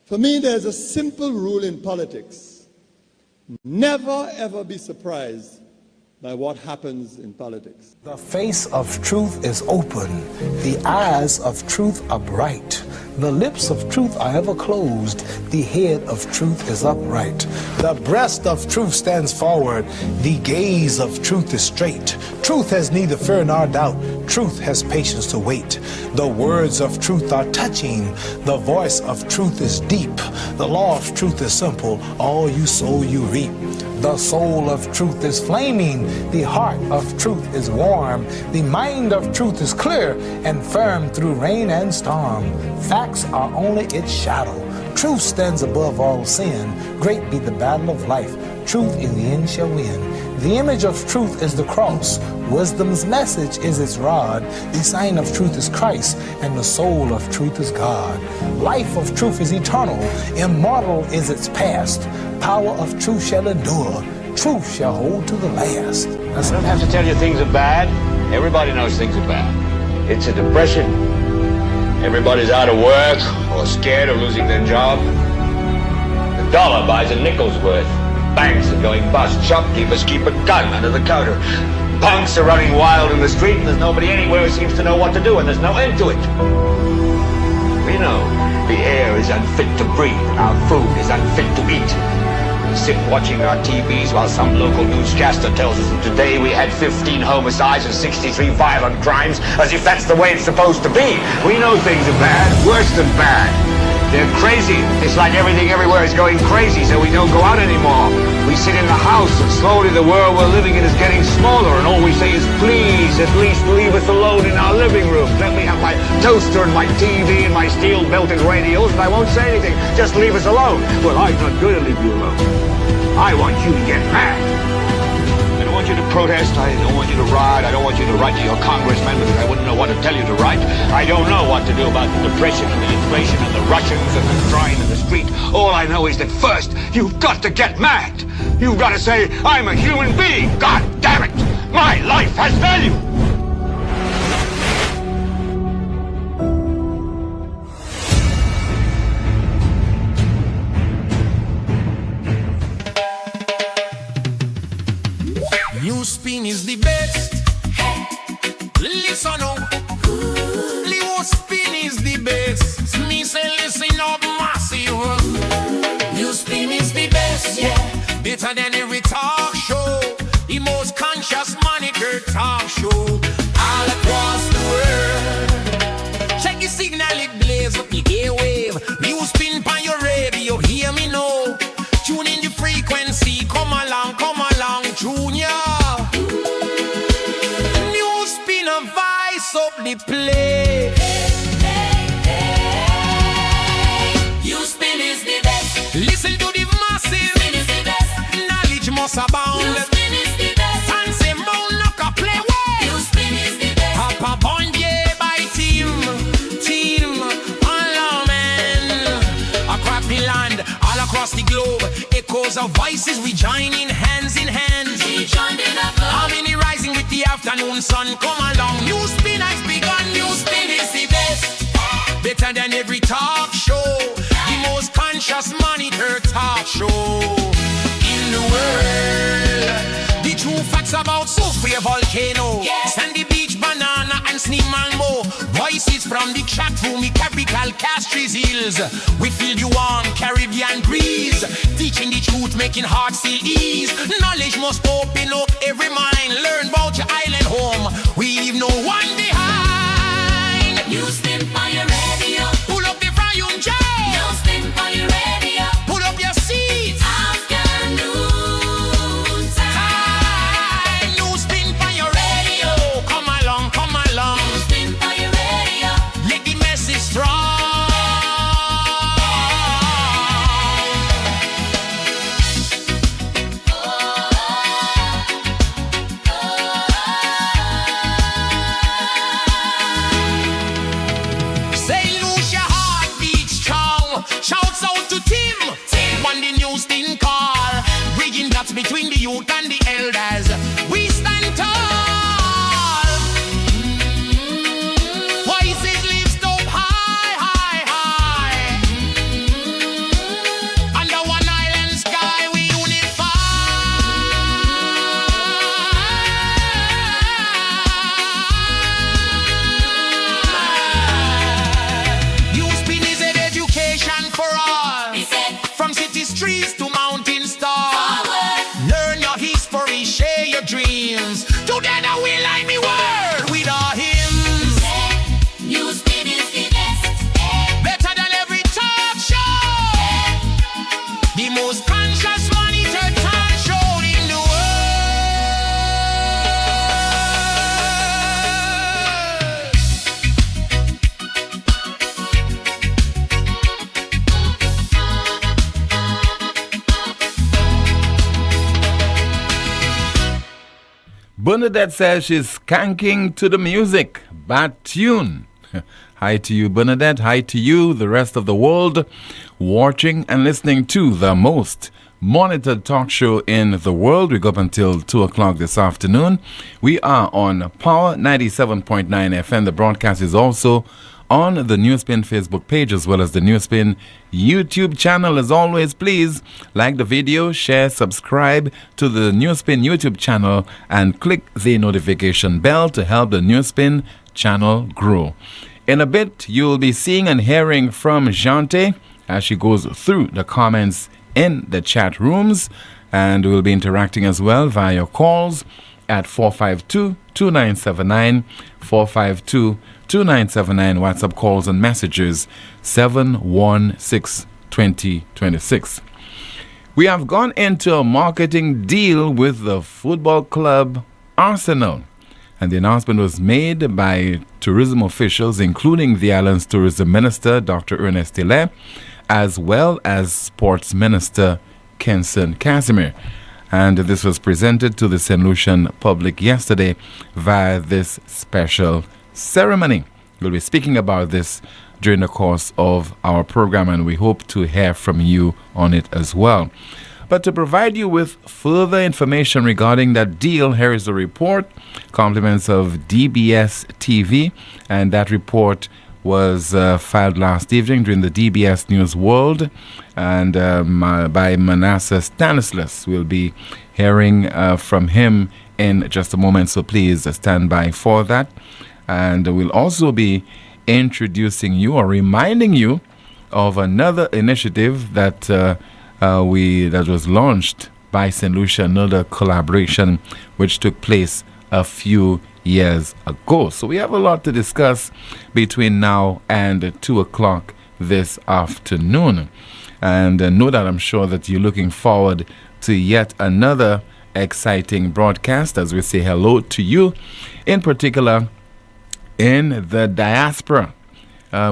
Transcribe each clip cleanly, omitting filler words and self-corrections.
For me, there's a simple rule in politics. Never, ever be surprised by what happens in politics. The face of truth is open. The eyes of truth are bright. The lips of truth are ever closed. The head of truth is upright. The breast of truth stands forward. The gaze of truth is straight. Truth has neither fear nor doubt. Truth has patience to wait. The words of truth are touching. The voice of truth is deep. The law of truth is simple. All you sow, you reap. The soul of truth is flaming. The heart of truth is warm. The mind of truth is clear and firm through rain and storm. Facts are only its shadow. Truth stands above all sin. Great be the battle of life. Truth in the end shall win. The image of truth is the cross. Wisdom's message is its rod. The sign of truth is Christ, and the soul of truth is God. Life of truth is eternal. Immortal is its past. Power of truth shall endure. Truth shall hold to the last. I don't have to tell you things are bad. Everybody knows things are bad. It's a depression. Everybody's out of work or scared of losing their job. The dollar buys a nickel's worth. Banks are going bust. Shopkeepers keep a gun under the counter. Punks are running wild in the street, and there's nobody anywhere who seems to know what to do, and there's no end to it. We know the air is unfit to breathe, and our food is unfit to eat. We sit watching our TVs while some local newscaster tells us that today we had 15 homicides and 63 violent crimes, as if that's the way it's supposed to be. We know things are bad, worse than bad. They're crazy. It's like everything everywhere is going crazy, so we don't go out anymore. We sit in the house, and slowly the world we're living in is getting smaller, and all we say is, please, at least leave us alone in our living room. Let me have my toaster and my TV and my steel-belted radios, and I won't say anything. Just leave us alone. Well, I'm not going to leave you alone. I want you to get mad. I don't want you to protest. I don't want you to riot. I don't want you to write to your congressman because I wouldn't know what to tell you to write. I don't know what to do about the depression and the inflation and the Russians and the crying in the street. All I know is that first, you've got to get mad. You've got to say, I'm a human being. God damn it. My life has value. NewsSpin is the best. Listen up. NewsSpin is the best. Me say listen up massive. NewsSpin is the best, yeah. Better than every talk show. The most conscious monitor talk show. All across the world. Check the signal, it blaze up the airwave. NewsSpin on your radio, hear me now. Tune in the frequency, come along, Junior. NewsSpin a vice up the play. NewsSpin is the best. Listen to the massive. NewsSpin is the best. Knowledge must abound. NewsSpin is the best. Fancy moon knock a play way. NewsSpin is the best. Papa Bond, yeah, by team, all man. A crappy land, all across the globe. Echoes of voices, we join in hands in hands. Harmony rising with the afternoon sun. Come along, NewsSpin has begun. NewsSpin is the best. Better than every talk show. The most conscious monitor talk show in the world. The true facts about Sophia volcano, Sandy Beach, banana and Sneem Malmo. Voices from the chat room, the capital Castries Hills. We feel you warm Caribbean breeze. Teaching the truth, making hearts feel ease. Knowledge must open up every mind. Learn about your island home. We leave no one behind. NewsSpin on your radio. Pull up the volume, Jay. NewsSpin on your radio. Pull up your seats. Afternoon time. NewsSpin on your radio. Come along. NewsSpin on your radio. Let the message strong. Say trees to mountains tall. Learn your history, share your dreams. Together we line the world with our hymns. NewsSpin is the best. Better than every talk show. The most conscious monitored talk show in the world. Bernadette says she's skanking to the music. Bad tune. Hi to you, Bernadette. Hi to you, the rest of the world, watching and listening to the most monitored talk show in the world. We go up until 2 o'clock this afternoon. We are on Power 97.9 FM. The broadcast is also on the NewsSpin Facebook page as well as the NewsSpin YouTube channel. As always, please like the video, share, subscribe to the NewsSpin YouTube channel and click the notification bell to help the NewsSpin channel grow. In a bit, you'll be seeing and hearing from Jante as she goes through the comments in the chat rooms, and we'll be interacting as well via your calls at 452-2979, 452-2979, WhatsApp calls and messages 716-2026. We have gone into a marketing deal with the football club Arsenal, and the announcement was made by tourism officials, including the island's tourism minister, Dr. Ernest Tilley, as well as sports minister Kenson Casimir. And this was presented to the St. Lucian public yesterday via this special ceremony. We'll be speaking about this during the course of our program, and we hope to hear from you on it as well. But to provide you with further information regarding that deal, here is the report, compliments of DBS TV, and that report was filed last evening during the DBS News World, and by Manasseh Stanislas. We'll be hearing from him in just a moment, so please stand by for that. And we'll also be introducing you or reminding you of another initiative that was launched by St. Lucia, another collaboration which took place a few years ago. So we have a lot to discuss between now and 2 o'clock this afternoon. And know that I'm sure that you're looking forward to yet another exciting broadcast as we say hello to you, in particular in the diaspora.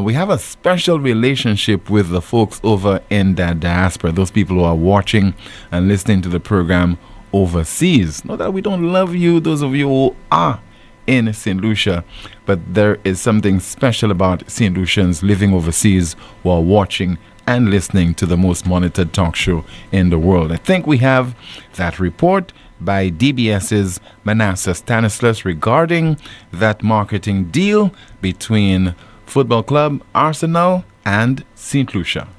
We have a special relationship with the folks over in the diaspora, those people who are watching and listening to the program overseas. Not that we don't love you, those of you who are in St. Lucia, but there is something special about St. Lucians living overseas while watching and listening to the most monitored talk show in the world. I think we have that report by DBS's Manasseh Stanislas regarding that marketing deal between Football Club Arsenal and St. Lucia.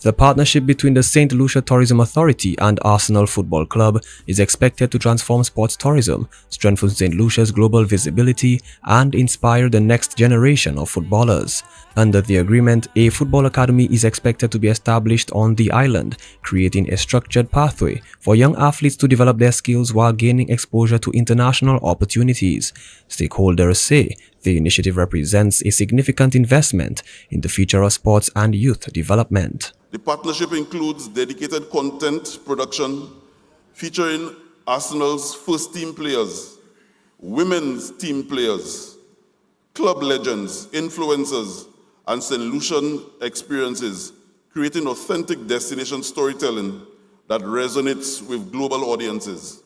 The partnership between the St. Lucia Tourism Authority and Arsenal Football Club is expected to transform sports tourism, strengthen St. Lucia's global visibility, and inspire the next generation of footballers. Under the agreement, a football academy is expected to be established on the island, creating a structured pathway for young athletes to develop their skills while gaining exposure to international opportunities. Stakeholders say the initiative represents a significant investment in the future of sports and youth development. The partnership includes dedicated content production featuring Arsenal's first team players, women's team players, club legends, influencers, and St. Lucian experiences, creating authentic destination storytelling that resonates with global audiences.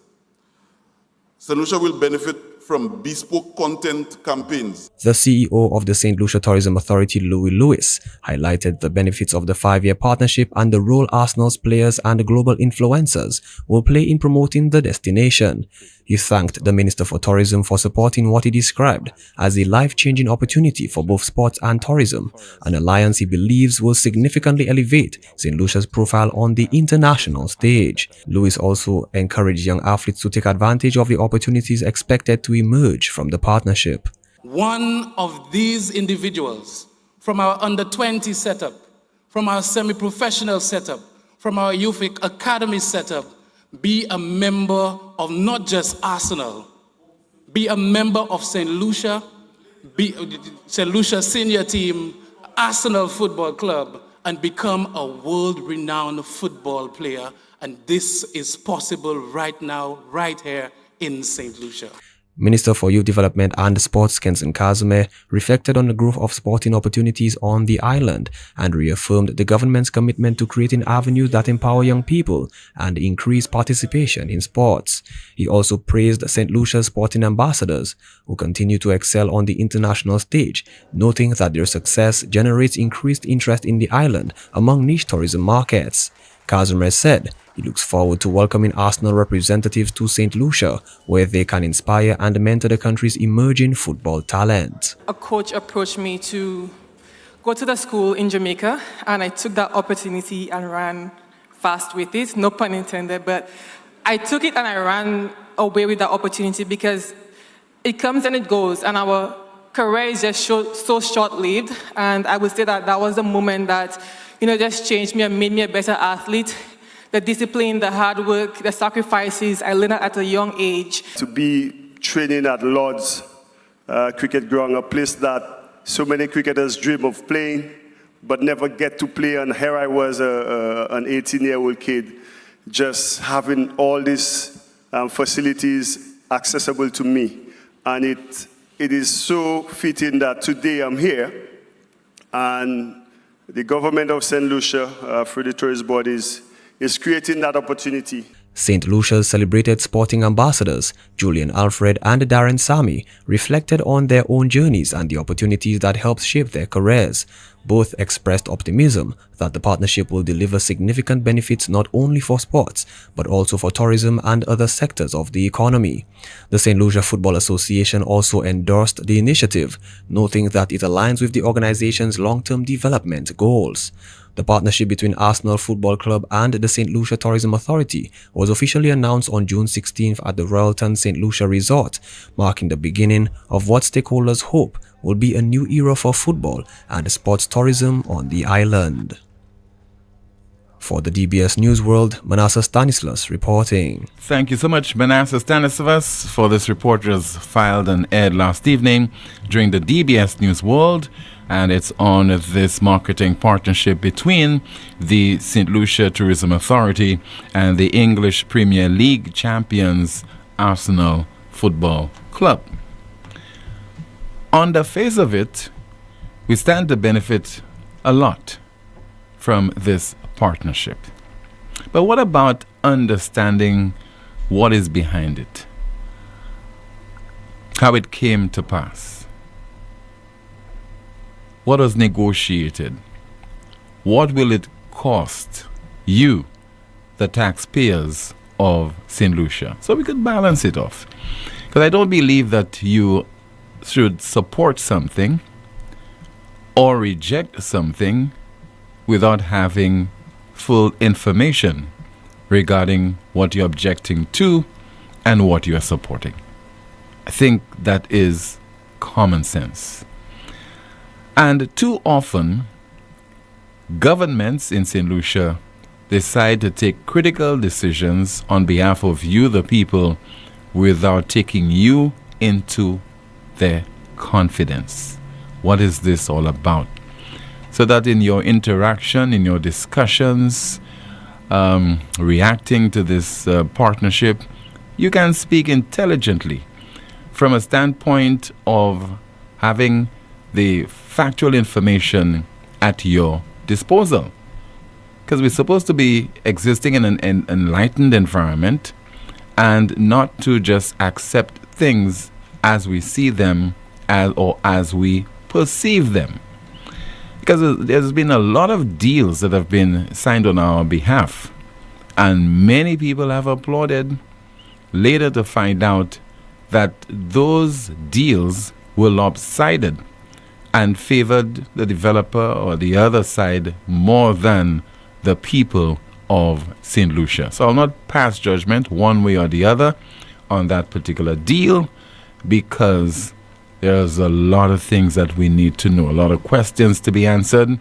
St. Lucia will benefit from bespoke content campaigns. The CEO of the St. Lucia Tourism Authority, Louis Lewis, highlighted the benefits of the 5-year partnership and the role Arsenal's players and global influencers will play in promoting the destination. He thanked the Minister for Tourism for supporting what he described as a life-changing opportunity for both sports and tourism, an alliance he believes will significantly elevate St. Lucia's profile on the international stage. Lewis also encouraged young athletes to take advantage of the opportunities expected to emerge from the partnership. One of these individuals from our under-20 setup, from our semi-professional setup, from our youth academy setup, be a member of not just Arsenal, be a member of St. Lucia, St. Lucia senior team, Arsenal Football Club, and become a world-renowned football player. And this is possible right now, right here in St. Lucia. Minister for Youth Development and Sports Kenson Kazume reflected on the growth of sporting opportunities on the island and reaffirmed the government's commitment to creating avenues that empower young people and increase participation in sports. He also praised St. Lucia's sporting ambassadors, who continue to excel on the international stage, noting that their success generates increased interest in the island among niche tourism markets. Kazume said he looks forward to welcoming Arsenal representatives to St. Lucia, where they can inspire and mentor the country's emerging football talent. A coach approached me to go to the school in Jamaica, and I took that opportunity and ran fast with it, no pun intended, but I took it and I ran away with that opportunity because it comes and it goes, and our career is just so short-lived, and I would say that that was the moment that just changed me and made me a better athlete. The discipline, the hard work, the sacrifices I learned at a young age. To be training at Lord's Cricket Ground, a place that so many cricketers dream of playing, but never get to play. And here I was, an 18-year-old kid, just having all these facilities accessible to me. And it is so fitting that today I'm here, and the government of St. Lucia, through the tourist bodies, is creating that opportunity. St. Lucia's celebrated sporting ambassadors, Julian Alfred and Darren Sami, reflected on their own journeys and the opportunities that helped shape their careers. Both expressed optimism that the partnership will deliver significant benefits not only for sports, but also for tourism and other sectors of the economy. The St. Lucia Football Association also endorsed the initiative, noting that it aligns with the organization's long-term development goals. The partnership between Arsenal Football Club and the St. Lucia Tourism Authority was officially announced on June 16th at the Royalton St. Lucia Resort, marking the beginning of what stakeholders hope will be a new era for football and sports tourism on the island. For the DBS News World, Manasseh Stanislas reporting. Thank you so much, Manasseh Stanislas, for this report was filed and aired last evening during the DBS News World, and it's on this marketing partnership between the St. Lucia Tourism Authority and the English Premier League champions Arsenal Football Club. On the face of it, we stand to benefit a lot from this partnership. But what about understanding what is behind it? How it came to pass? What was negotiated? What will it cost you, the taxpayers of St. Lucia? So we could balance it off. Because I don't believe that you should support something or reject something without having full information regarding what you're objecting to and what you are supporting. I think that is common sense. And too often, governments in St. Lucia decide to take critical decisions on behalf of you, the people, without taking you into their confidence. What is this all about? So that in your interaction, in your discussions, reacting to this partnership, you can speak intelligently from a standpoint of having the factual information at your disposal. Because we're supposed to be existing in an enlightened environment and not to just accept things as we see them or as we perceive them. Because there's been a lot of deals that have been signed on our behalf, and many people have applauded, later to find out that those deals were lopsided and favored the developer or the other side more than the people of St. Lucia. So I'll not pass judgment one way or the other on that particular deal, because there's a lot of things that we need to know, a lot of questions to be answered.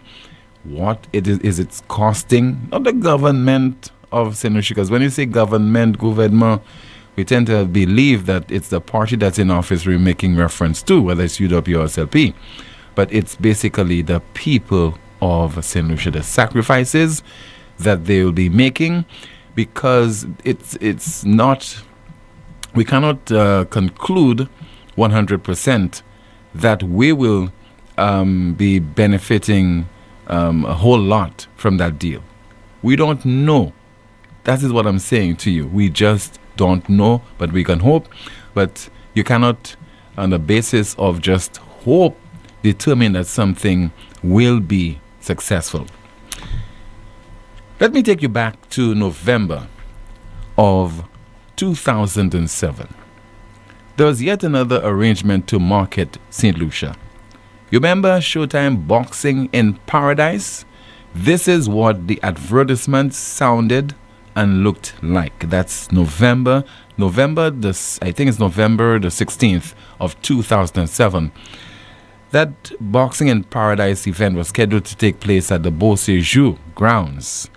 what it is it's costing, not the government of St. Lucia, because when you say government, we tend to believe that it's the party that's in office we're making reference to, whether it's UW or SLP. But it's basically the people of St. Lucia, the sacrifices that they will be making, because it's not, we cannot conclude 100% that we will be benefiting a whole lot from that deal. We don't know. That is what I'm saying to you. We just don't know, but we can hope. But you cannot, on the basis of just hope, determine that something will be successful. Let me take you back to November of 2007. There was yet another arrangement to market St. Lucia. You remember Showtime Boxing in Paradise? This is what the advertisement sounded and looked like. That's November the 16th of 2007. That Boxing in Paradise event was scheduled to take place at the Beau Séjour grounds,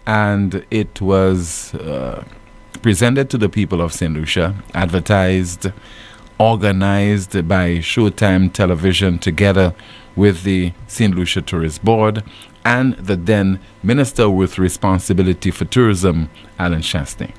and it was presented to the people of St. Lucia, advertised, organized by Showtime Television together with the St. Lucia Tourist Board and the then Minister with responsibility for tourism, Alan Chastain.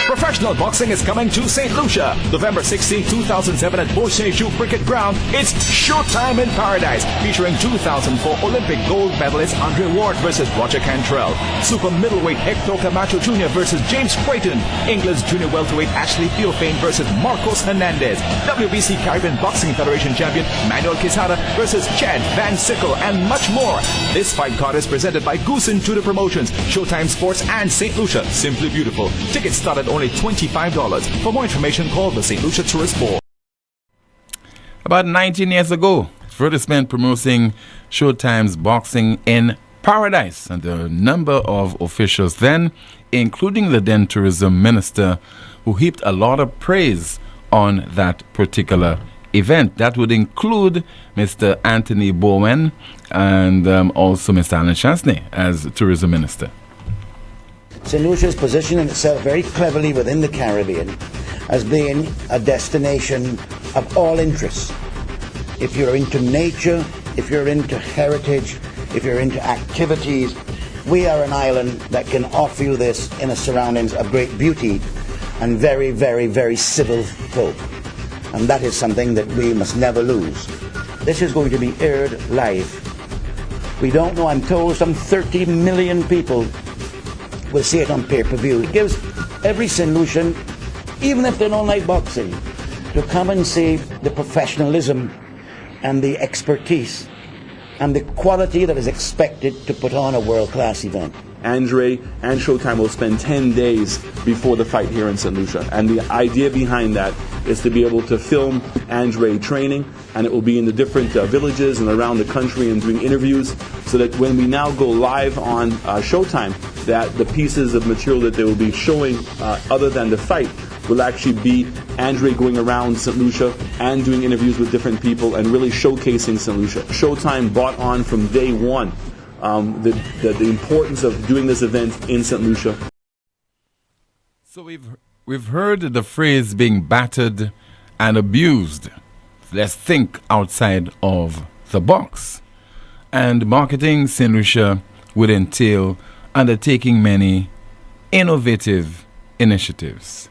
Professional boxing is coming to St. Lucia. November 16, 2007 at Beau Séjour Cricket Ground. It's Showtime in Paradise, featuring 2004 Olympic gold medalist Andre Ward versus Roger Cantrell. Super middleweight Hector Camacho Jr. versus James Creighton. England's junior welterweight Ashley Theophane versus Marcos Hernandez. WBC Caribbean Boxing Federation champion Manuel Quezada versus Chad Van Sickle, and much more. This fight card is presented by Goose and Tudor Promotions, Showtime Sports, and St. Lucia. Simply beautiful. Tickets start at only $25. For more information, call the St. Lucia Tourist Board. About 19 years ago, advertisement promoting Showtime's Boxing in Paradise, and a number of officials then, including the then tourism minister, who heaped a lot of praise on that particular event. That would include Mr. Anthony Bowen and also Mr. Alan Chastain as tourism minister. St. Lucia is positioning itself very cleverly within the Caribbean as being a destination of all interests. If you're into nature, if you're into heritage, if you're into activities, we are an island that can offer you this in a surroundings of great beauty and very, very, very civil folk. And that is something that we must never lose. This is going to be aired live. We don't know, I'm told some 30 million people will see it on pay-per-view. It gives every St. Lucian, even if they don't like boxing, to come and see the professionalism and the expertise and the quality that is expected to put on a world-class event. Andre and Showtime will spend 10 days before the fight here in St. Lucia. And the idea behind that is to be able to film Andre training, and it will be in the different villages and around the country and doing interviews, so that when we now go live on Showtime, that the pieces of material that they will be showing other than the fight will actually be Andre going around St. Lucia and doing interviews with different people and really showcasing St. Lucia. Showtime bought on from day one the importance of doing this event in St. Lucia. So we've heard the phrase being battered and abused. Let's think outside of the box. And marketing St. Lucia would entail undertaking many innovative initiatives,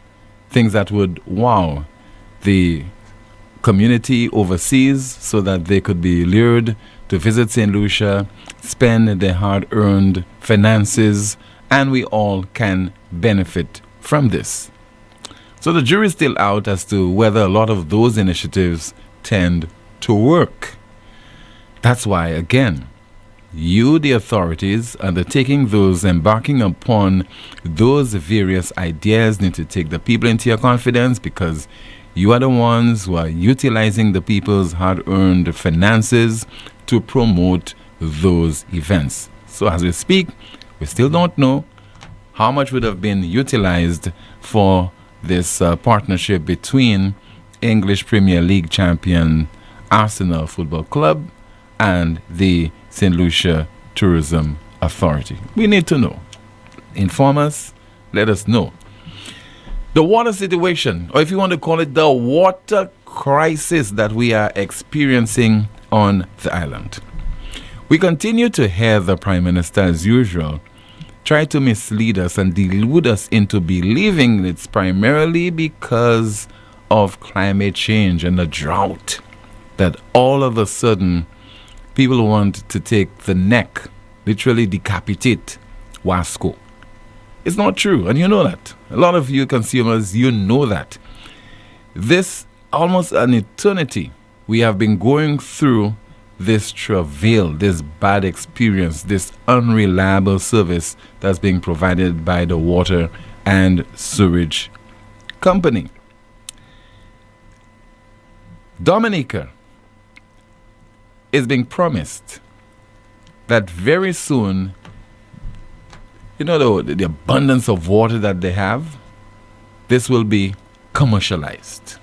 things that would wow the community overseas so that they could be lured to visit St. Lucia, spend their hard-earned finances, and we all can benefit from this. So the jury's still out as to whether a lot of those initiatives tend to work. That's why, again, you, the authorities, undertaking those, embarking upon those various ideas, need to take the people into your confidence, because you are the ones who are utilizing the people's hard-earned finances to promote those events. So as we speak, we still don't know how much would have been utilized for this partnership between English Premier League champion Arsenal Football Club and the St. Lucia Tourism Authority? We need to know. Inform us, let us know. The water situation, or if you want to call it the water crisis that we are experiencing on the island. We continue to hear the Prime Minister, as usual, try to mislead us and delude us into believing it's primarily because of climate change and the drought that all of a sudden people want to take the neck, literally decapitate Wasco. It's not true, and you know that. A lot of you consumers, you know that. This almost an eternity we have been going through this travail, this bad experience, this unreliable service that's being provided by the water and sewage company. Dominica is being promised that very soon, you know, the abundance of water that they have, this will be commercialized.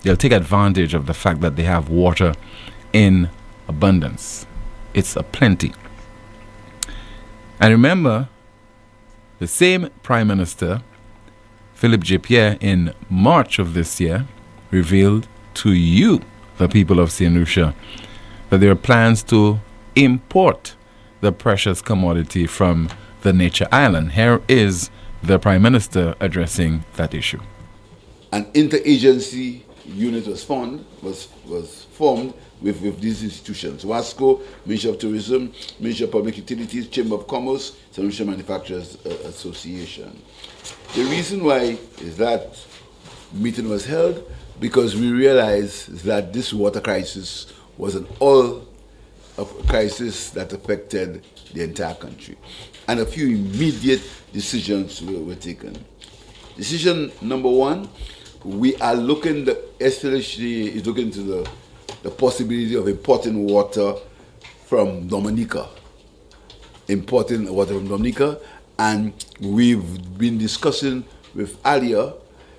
They'll take advantage of the fact that they have water in abundance. It's a plenty. And remember, the same Prime Minister, Philip J. Pierre, in March of this year, revealed to you, the people of St. Lucia, that there are plans to import the precious commodity from the nature island. Here is the Prime Minister addressing that issue. An interagency unit was formed with these institutions: WASCO, Ministry of Tourism, Ministry of Public Utilities, Chamber of Commerce, St. Lucia Manufacturers Association. The reason why is that meeting was held because we realized that this water crisis was an all crisis that affected the entire country. And a few immediate decisions were taken. Decision number one, we are looking, the SLHD is looking into the possibility of importing water from Dominica. And we've been discussing with Alia,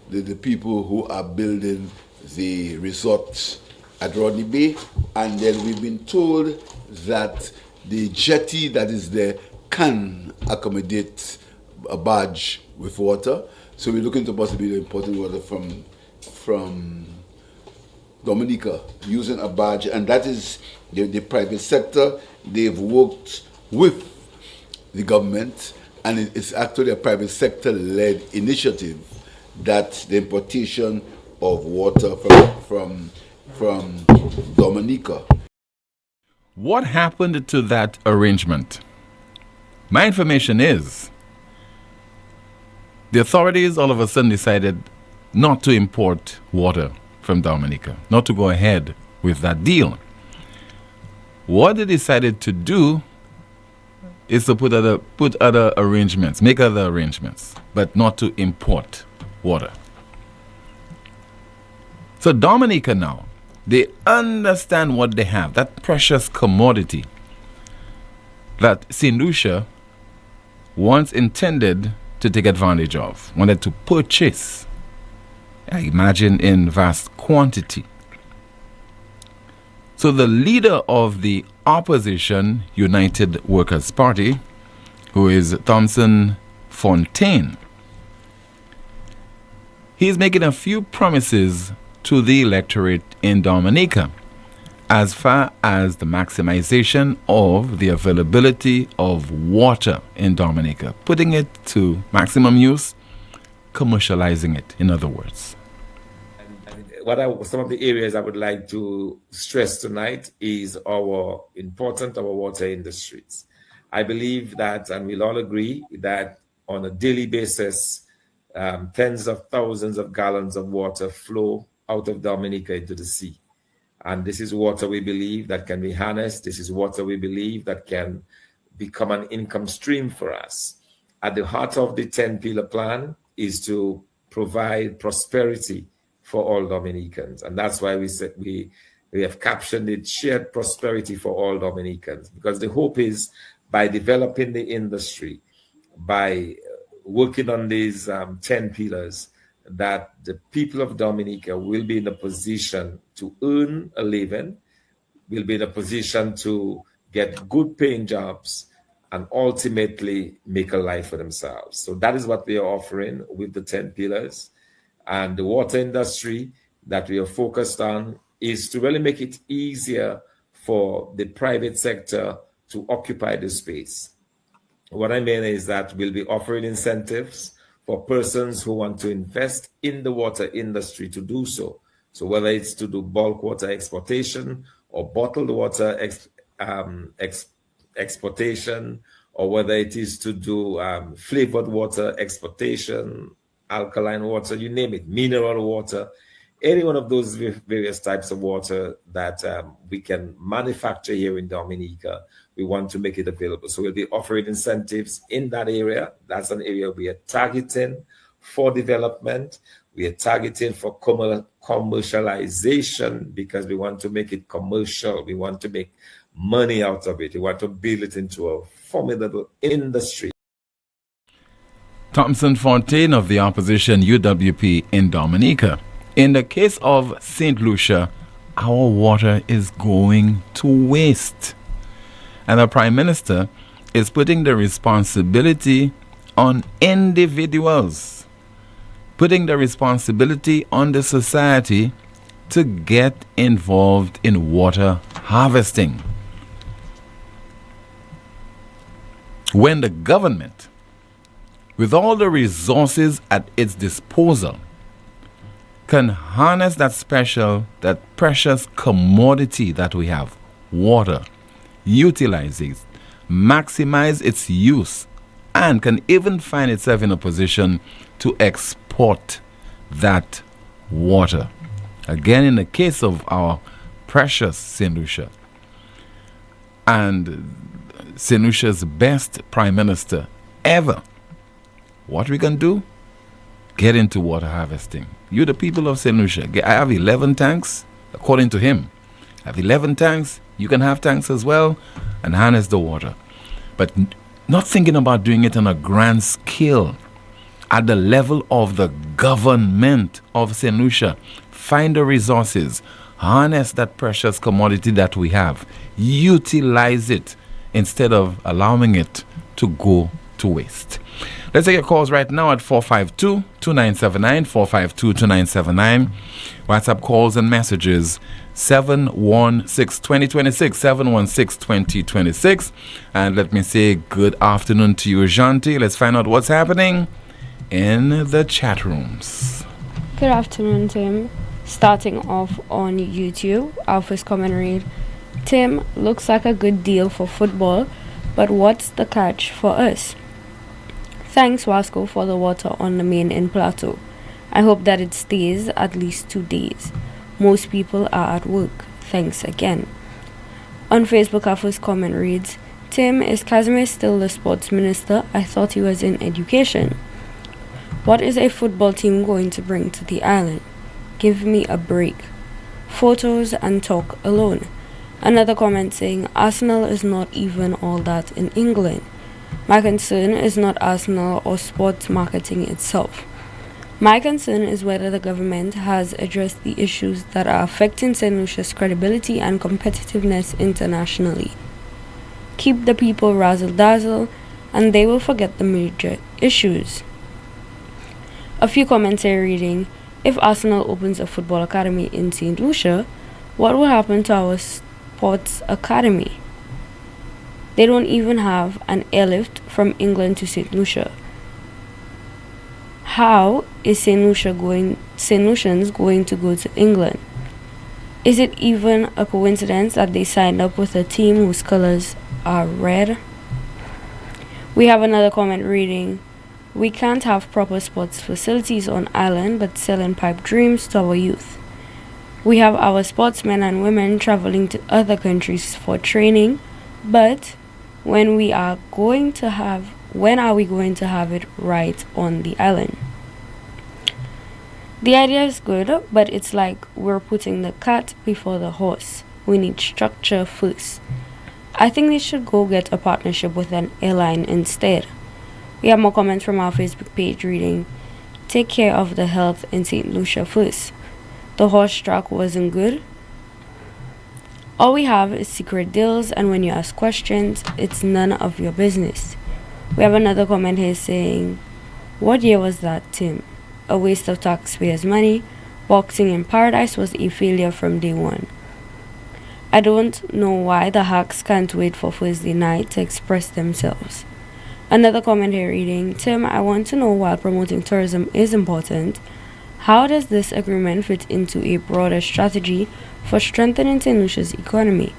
the people who are building the resorts at Rodney Bay, and then we've been told that the jetty that is there can accommodate a barge with water. So we're looking to possibly importing water from Dominica using a barge, and that is the private sector. They've worked with the government, and it's actually a private sector-led initiative that the importation of water from Dominica. What happened to that arrangement? My information is the authorities all of a sudden decided not to import water from Dominica, not to go ahead with that deal. What they decided to do is to make other arrangements, but not to import water. So Dominica now, they understand what they have, that precious commodity that St. Lucia once intended to take advantage of, wanted to purchase, I imagine, in vast quantity. So the leader of the opposition United Workers' Party, who is Thomson Fontaine, he's making a few promises to the electorate in Dominica as far as the maximization of the availability of water in Dominica, putting it to maximum use, commercializing it, in other words. Some of the areas I would like to stress tonight is our water industries. I believe that, and we'll all agree, that on a daily basis, tens of thousands of gallons of water flow out of Dominica into the sea. And this is water we believe that can be harnessed. This is water we believe that can become an income stream for us. At the heart of the 10-pillar plan is to provide prosperity for all Dominicans. And that's why we said we have captioned it shared prosperity for all Dominicans, because the hope is by developing the industry, by working on these 10 pillars, that the people of Dominica will be in a position to earn a living, will be in a position to get good paying jobs, and ultimately make a life for themselves. So that is what we are offering with the 10 pillars. And the water industry that we are focused on is to really make it easier for the private sector to occupy the space. What I mean is that we'll be offering incentives for persons who want to invest in the water industry to do so. So whether it's to do bulk water exportation or bottled water exportation, or whether it is to do flavored water exportation, alkaline water, you name it, mineral water, any one of those various types of water that we can manufacture here in Dominica, we want to make it available. So we'll be offering incentives in that area. That's an area we are targeting for development. We are targeting for commercialization because we want to make it commercial. We want to make money out of it. We want to build it into a formidable industry. Thompson Fontaine of the opposition UWP in Dominica. In the case of St. Lucia, our water is going to waste. And the Prime Minister is putting the responsibility on individuals, putting the responsibility on the society to get involved in water harvesting. When the government, with all the resources at its disposal, can harness that precious commodity that we have, water, utilize it, maximize its use, and can even find itself in a position to export that water. Again, in the case of our precious St. Lucia, and St. Lucia's best Prime Minister ever, what we can do? Get into water harvesting. You, the people of St. Lucia, I have 11 tanks, according to him. I have 11 tanks. You can have tanks as well and harness the water. But not thinking about doing it on a grand scale. At the level of the government of St. Lucia, find the resources, harness that precious commodity that we have, utilize it instead of allowing it to go to waste. Let's take your calls right now at 452-2979, 452-2979. WhatsApp calls and messages 716-2026, 716-2026. And let me say good afternoon to you, Janti. Let's find out what's happening in the chat rooms. Good afternoon, Tim. Starting off on YouTube, our first comment read, Tim, looks like a good deal for football, but what's the catch for us? Thanks, Wasco, for the water on the main in Plateau. I hope that it stays at least 2 days. Most people are at work. Thanks again. On Facebook, our first comment reads, Tim, is Casimir still the sports minister? I thought he was in education. What is a football team going to bring to the island? Give me a break. Photos and talk alone. Another comment saying, Arsenal is not even all that in England. My concern is not Arsenal or sports marketing itself. My concern is whether the government has addressed the issues that are affecting St. Lucia's credibility and competitiveness internationally. Keep the people razzle-dazzle and they will forget the major issues. A few comments are reading, if Arsenal opens a football academy in St. Lucia, what will happen to our sports academy? They don't even have an airlift from England to St. Lucia. How is St. Lucians going to go to England? Is it even a coincidence that they signed up with a team whose colors are red? We have another comment reading, we can't have proper sports facilities on island but selling pipe dreams to our youth. We have our sportsmen and women traveling to other countries for training, but when are we going to have it right on the island? The idea is good, but it's like we're putting the cart before the horse. We need structure first. I think they should go get a partnership with an airline instead. We have more comments from our Facebook page reading, take care of the health in St. Lucia first. The horse track wasn't good. All we have is secret deals, and when you ask questions, it's none of your business. We have another comment here saying, what year was that, Tim? A waste of taxpayers' money. Boxing in Paradise was a failure from day one. I don't know why the hacks can't wait for Thursday night to express themselves. Another comment here reading, Tim, I want to know, while promoting tourism is important, how does this agreement fit into a broader strategy for strengthening St. Lucia's economy?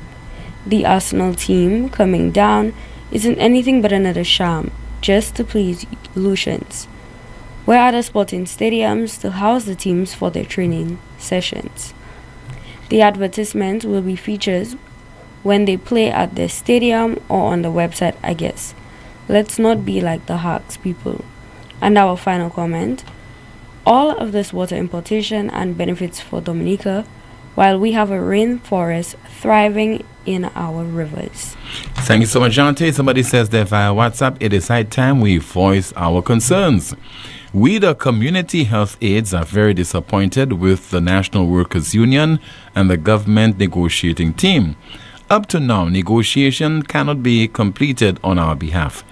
The Arsenal team coming down isn't anything but another sham, just to please Lucians. Where are the sporting stadiums to house the teams for their training sessions? The advertisement will be features when they play at the stadium or on the website, I guess. Let's not be like the hacks people. And our final comment, all of this water importation and benefits for Dominica, while we have a rainforest thriving in our rivers. Thank you so much, Jante. Somebody says that via WhatsApp, it is high time we voice our concerns. We, the community health aides, are very disappointed with the National Workers Union and the government negotiating team. Up to now, negotiation cannot be completed on our behalf.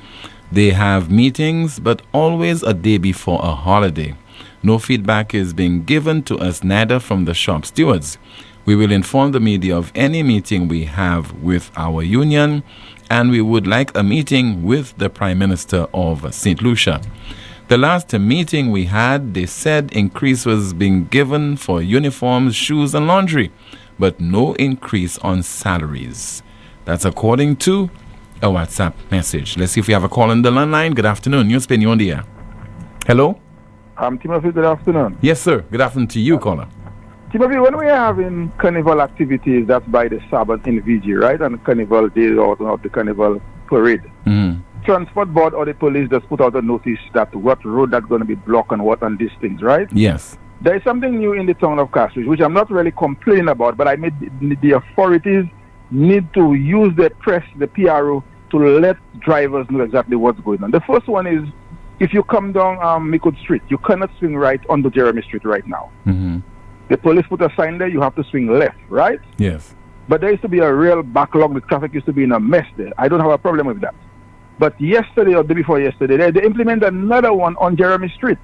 They have meetings, but always a day before a holiday. No feedback is being given to us, neither from the shop stewards. We will inform the media of any meeting we have with our union, and we would like a meeting with the Prime Minister of St. Lucia. The last meeting we had, they said increase was being given for uniforms, shoes, and laundry, but no increase on salaries. That's according to a WhatsApp message. Let's see if we have a call on the line. Good afternoon. NewsSpin, you're on the air. Hello? Timothy, good afternoon. Yes, sir. Good afternoon to you, caller. Timothy, when we are having carnival activities, that's by the Sabbath in VG, right? And carnival days or the carnival parade. Mm-hmm. Transport board or the police just put out a notice that what road that's going to be blocked and what and these things, right? Yes. There is something new in the town of Castridge, which I'm not really complaining about, but I made the authorities need to use the press, the PRO, to let drivers know exactly what's going on. The first one is, if you come down Mikut Street, you cannot swing right onto Jeremy Street right now. Mm-hmm. The police put a sign there, you have to swing left, right? Yes. But there used to be a real backlog. The traffic used to be in a mess there. I don't have a problem with that. But yesterday or the day before yesterday, they implemented another one on Jeremy Street.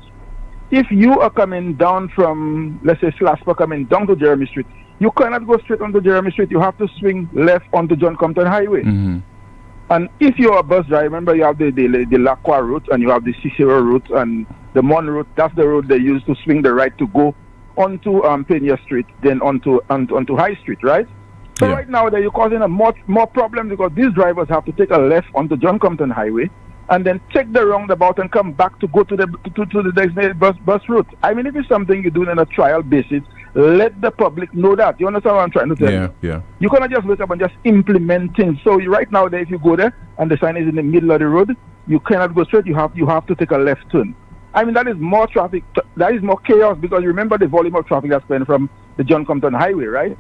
If you are coming down from, let's say, Slasper, coming down to Jeremy Street, you cannot go straight onto Jeremy Street. You have to swing left onto John Compton Highway. Mm-hmm. And if you're a bus driver, remember you have the Lacroix route and you have the Cicero route and the Mon route. That's the road they use to swing the right to go onto Pena Street, then onto High Street, right? So right now you're causing a more problem because these drivers have to take a left onto John Compton Highway and then take the roundabout and come back to go to the designated bus route. I mean, if it's something you're doing on a trial basis, let the public know that. You understand what I'm trying to tell you? Yeah. You cannot just wake up and just implement things. So right now, if you go there and the sign is in the middle of the road, you cannot go straight. You have to take a left turn. I mean, that is more traffic. That is more chaos because remember the volume of traffic that's coming from the John Compton Highway, right?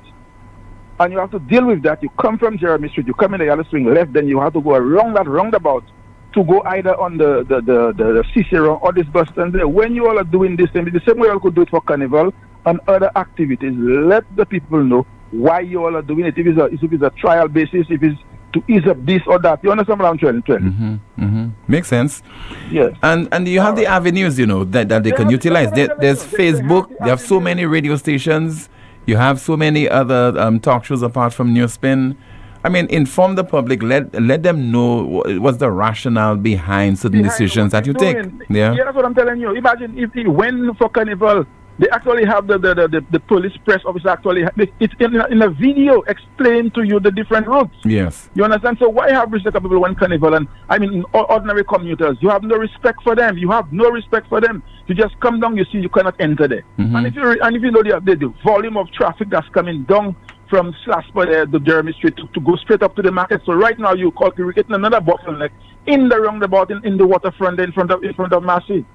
And you have to deal with that. You come from Jeremy Street, you come in the yellow swing left, then you have to go around that roundabout to go either on the Cicero or this bus stand there. When you all are doing this thing, the same way you all could do it for Carnival and other activities, let the people know why you all are doing it. If it's a trial basis, if it's to ease up this or that. You understand what I'm trying to tell you? Mm-hmm. Mm-hmm. Makes sense. Yes. And you have the avenues, that they can utilize. There's Facebook. They have so many radio stations. You have so many other talk shows apart from NewsSpin. I mean, inform the public. Let them know what's the rationale behind certain decisions that you take. Yeah, that's what I'm telling you. Imagine if they went for Carnival, they actually have the police press officer actually. It's in a video explain to you the different routes. Yes. You understand? So why have respect for people when Carnival? And I mean, in ordinary commuters, you have no respect for them. You have no respect for them. You just come down, you see, you cannot enter there. Mm-hmm. And if you know the volume of traffic that's coming down from Slasper to Jeremy Street to go straight up to the market. So right now you're getting another bottleneck in the roundabout in the waterfront in front of Massey.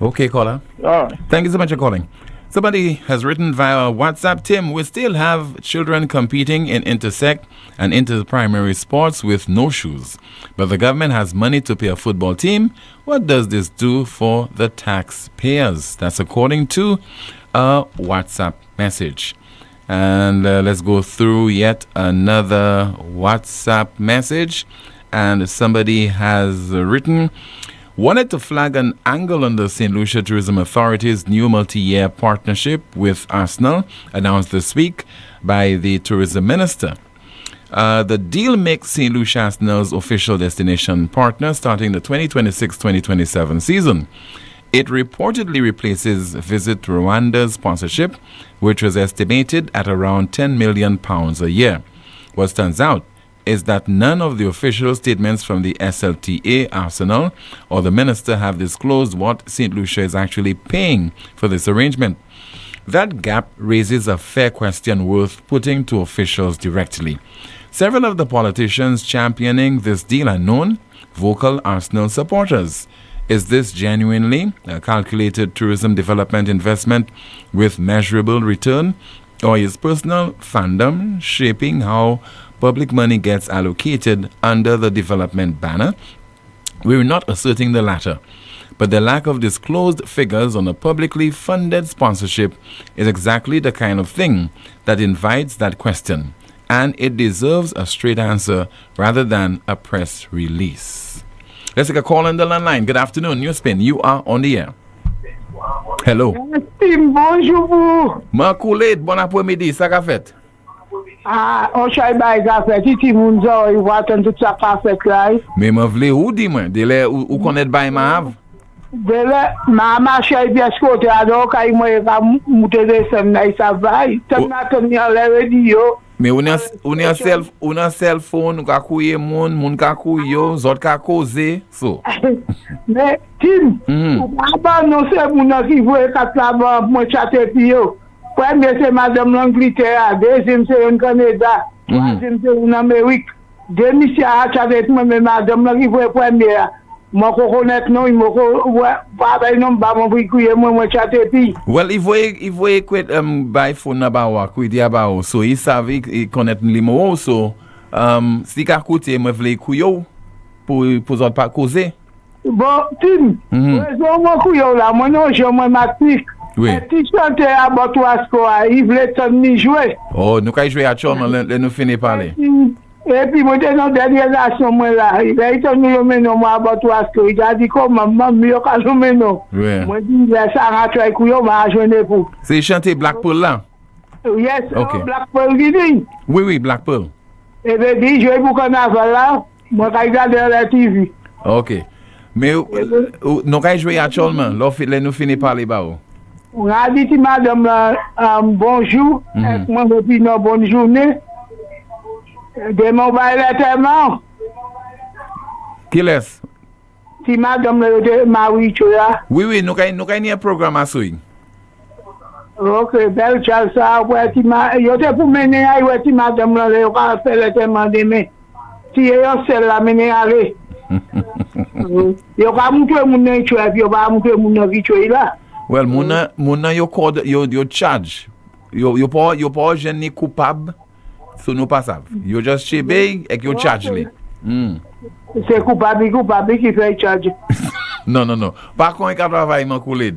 Okay, caller. All right. Thank you so much for calling. Somebody has written via WhatsApp, Tim, we still have children competing in intersect and inter-primary sports with no shoes. But the government has money to pay a football team. What does this do for the taxpayers? That's according to a WhatsApp message. And let's go through yet another WhatsApp message. And somebody has written, wanted to flag an angle on the St. Lucia Tourism Authority's new multi-year partnership with Arsenal, announced this week by the tourism minister. The deal makes St. Lucia Arsenal's official destination partner starting the 2026-2027 season. It reportedly replaces Visit Rwanda's sponsorship, which was estimated at around £10 million a year. What stands out is that none of the official statements from the SLTA, Arsenal, or the minister have disclosed what St. Lucia is actually paying for this arrangement. That gap raises a fair question worth putting to officials directly. Several of the politicians championing this deal are known, vocal Arsenal supporters. Is this genuinely a calculated tourism development investment with measurable return, or is personal fandom shaping how public money gets allocated under the development banner? We're not asserting the latter, but the lack of disclosed figures on a publicly funded sponsorship is exactly the kind of thing that invites that question, and it deserves a straight answer rather than a press release. Let's take a call on the landline. Good afternoon, NewsSpin. You are on the air. Hello. Bonjour. Makouled, bon après-midi. Ça qu'a fait? On chay bay gafet. Iti moun zo, y watan tout sa kafet la. Mais me vle ou di mwen? Dele ou konet bay ma av? Dele, ma chay biaskote ado kay mwen ka moute de sem na isa bay. Tem na ten yon le radio. Mais on a cell phone, on ka kouye moun ka kouye yo, zot ka koze, so. Mais Tim, aba non se moun ki vwe kat la ban mwen chate pi yo. Premier c'est Madame l'Angleterre, deuxième c'est un Canada, troisième c'est un Amérique. Demi c'est à chate moi mais Madame la qui vwe première. Moi ko connaître non, moi ko pas bay non ba mon kouye moi chate pi. Well, il voit kwet by phone na ba wa kouye dia ba o. So il savait il connaître limo so si ka koute moi vle kouyo pour zot pas causer. Bon, Tim, raison moi kouyo là, moi non je moi matrique. Oui. Ti chante à Botoasco, il voulait t'en jouer. Oh, nous ka jouer à chon le nous finir parler. Et puis, moi, dans dernière nation, moi, là, il a été nous mener moi à Botoasco. Il a dit, comme maman, mieux qu'à nous mener. Oui. Moi, je dis, ça, rentre avec vous, m'a joindre pour. C'est chanter Black Pearl là? Yes, okay. Black Pearl, il dit. Oui, Black Pearl. Et bien, dit, je vais pour carnaval là, moi, je regarde la TV. Ok. Mais, nous ka jouer à chon, là, nous finir parler, bah, on a dit, madame, bonjour, moi, je dis, non, bonne journée. De mon bail tellement. Qui laisse? Si madame de Marie Choya. Oui, nous avons un programme à suivre. Ok, belle chance, ça, ouais, yo te pour mener à ouais, si madame là, yo va faire le tellement demain. Si yo seul la mener aller. Yo va montrer mon choya, yo va montrer mon vie choya là. Well, mona yo code yo charge. Yo pas jeune coupable. So nous pas savent. Yo just chebe et yo charge li. C'est coupable qui fait charge. Non. Par contre, il a travaillé mon collègue.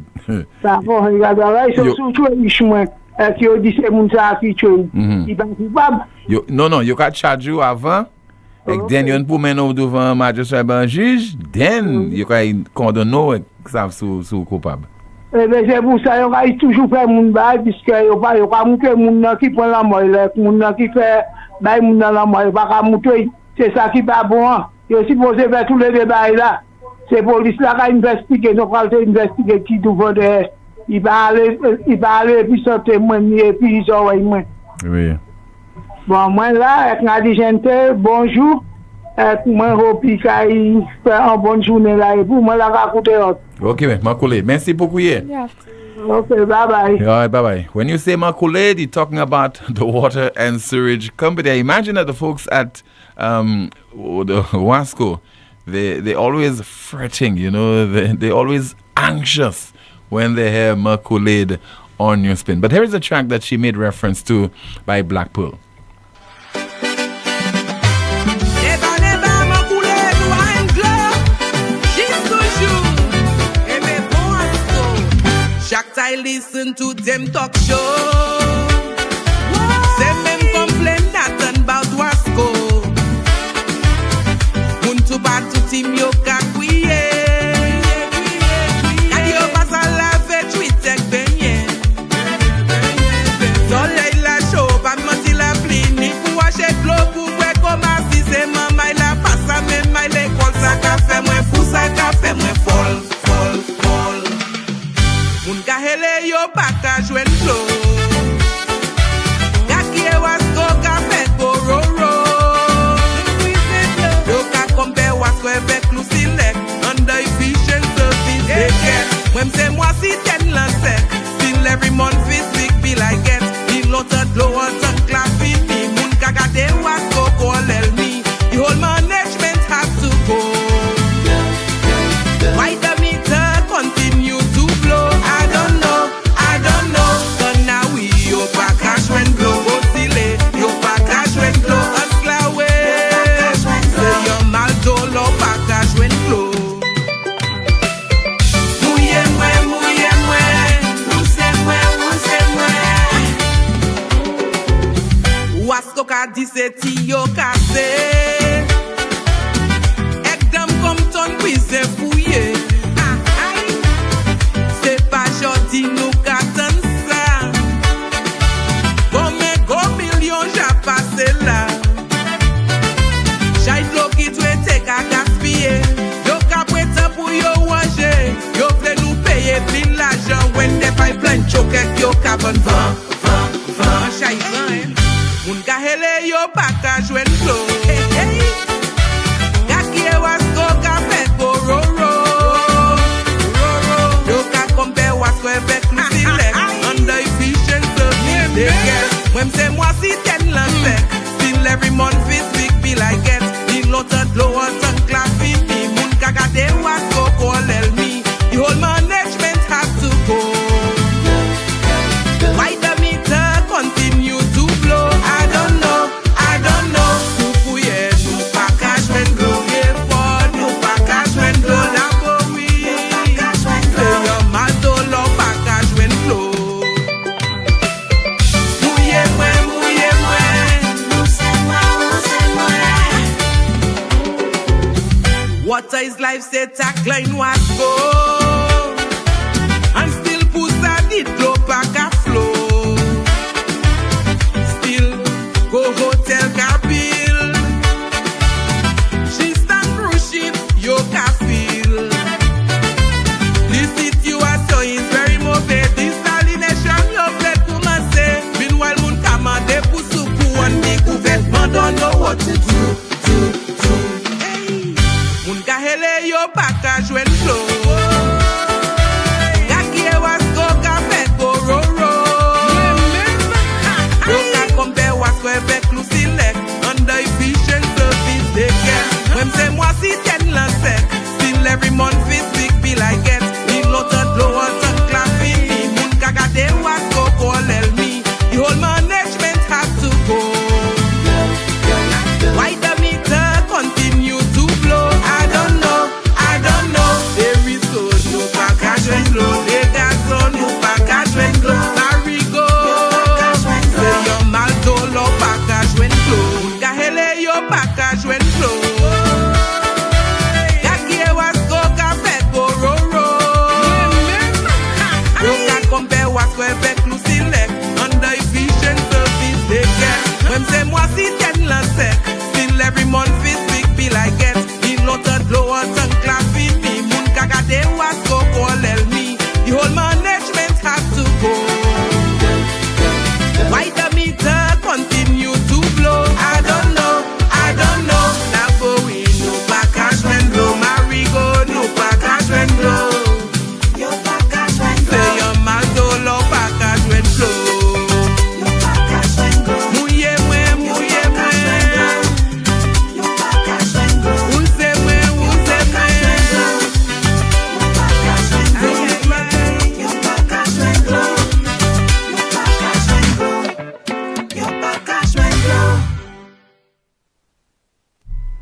Par contre, il a travaillé surtout les chemins qui ont dit c'est mon ça qui tue. Il va coupable. Non, yo ka charge you avant. Et then yon pou men ou devant magistrat ben juge, then yo ka condamné ça sous coupable. Eh bien, c'est pour ça qu'il toujours fait mon bail, puisque il n'y a pas montré mon qui prend la mort, mon qui fait bail mon dans la mort, il n'y a pas montré. C'est ça qui n'est pas bon. Il est supposé faire tous les débats là. C'est la police là qui a investigué, nous allons investiguer qui devant de. Il va aller, puis sortir moi, et puis ils ont moi. Oui. Bon, moi là, avec la gente, bonjour. Moi, je vais faire une bonne journée là, et pour moi, là, raconter autre. Ok, Makouled, merci beaucoup. Okay, bye-bye. All right, bye-bye. When you say Makouled, you're talking about the Water and Sewage Company. I imagine that the folks at the Wasco, they're always fretting, you know, they're always anxious when they hear Makouled on NewsSpin. But here is a track that she made reference to by Black Pearl. I listen to them talk show. Whoa. sim yo ka kouye. Kadi yo pas a lave tweetek benye. Soleil la chaud, pas menti la pli, ni pou wache klo pou kwe koma si se mamay la pasa men may l'école sa ka fe mwen fou, sa ka fe mwen fol. Moun ka hele yo pa ka jwen flow. Kaki e wasko ka fe kororo. Yo ka kompe wasko e vek nou silek. Under efficient service they get. When say moi si ten lansek. Still every month this week be like it. In lotta blow out and clapping me. Moun ka gade wasko call el me. The whole management has to go. Why the meter continue to blow? I don't know. But now we yo pa cash when blow. Osile, yo pa cash when blow. Asklawe, say your mal dolo pa cash when blow. Mouye mwe, rouse mwe. Wasko ka diseti yo kase. Ekdam kom ton kwize fouye. Se pa jodi nou ka tan sa. Gome go milyon ja pase la. Jay bloki twe te ka gaspye. Yo ka prete pou yo wanje. Yo ple nou peye plin l'ajan. When the pipeline choke yo ka bon van. Chay van. Moun ka hele yo pa ka jwen flow. Kaki e wasko ka fe kororo. Yo ka kompe wasko e vek nou silek. Under efficient service they get. When say moi si ten lansek. Still every month this week be like it. In lotta blow out and clapping me. Moun ka gade wasko call el me. The whole management has to go. Why the meter continue to blow? I don't know. Kukuye nou pa cash when blow. Effort nou pa cash when blow. La bowi. Say your mal dolo pa cash when blow. Mouye mwe. Water is life, say tagline was go. And still pusa did blow pa ka flow. Still go hotel ka bill. She stand pushing, yo ka feel. This situation is very mauvais. This salination yo play kumase. Meanwhile moun kama de pusuku and the gouvernement don't know what to do. Moun ka hele yo pa ka jwen flow. Kaki e wasko ka fe kororo. Yo ka kompe wasko e vek nou silek. Under efficient service they get. When say moi si ten lansek. Still every month this week be like it. In lotta blow out and clapping me. Moun ka gade wasko call el me. The whole management has to go. Why the meter continue to blow? I don't know. There is good, no pa cash when blow. They got so no pa cash when blow. Marigo, say your mal dolo pa cash when blow. Ka hele yo pa cash when blow. Kaki e wasko ka fe kororo. Yo ka kompe wasko e vek nou silek. Under efficient service they get. When say moi si ten lansek. Still every month this week be like it. In lotta blow out and clapping me. Moun ka gade wasko call el me. The whole management has to go. Why the meter continue to blow? I don't know. La bowi no pa cash when blow. Marigo no pa cash when blow. Say your mal dolo pa cash when blow. Mouye mwe. Use mwe.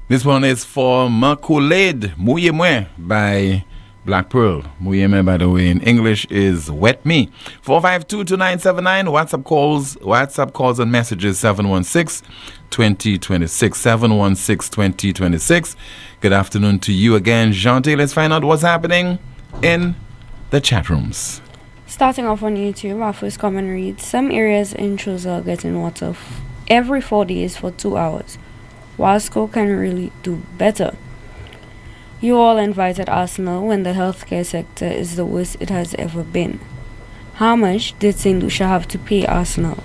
This one is for Makulade Mouye Mwe by Black Pearl. Muyeme, by the way, in English is Wet Me. 452-2979. WhatsApp calls and messages 716-2026. 716-2026. Good afternoon to you again, Jante. Let's find out what's happening in the chat rooms. Starting off on YouTube, our first comment reads, some areas in Chosa are getting water every 4 days for 2 hours. Wasco can really do better. You all invited Arsenal when the healthcare sector is the worst it has ever been. How much did St. Lucia have to pay Arsenal?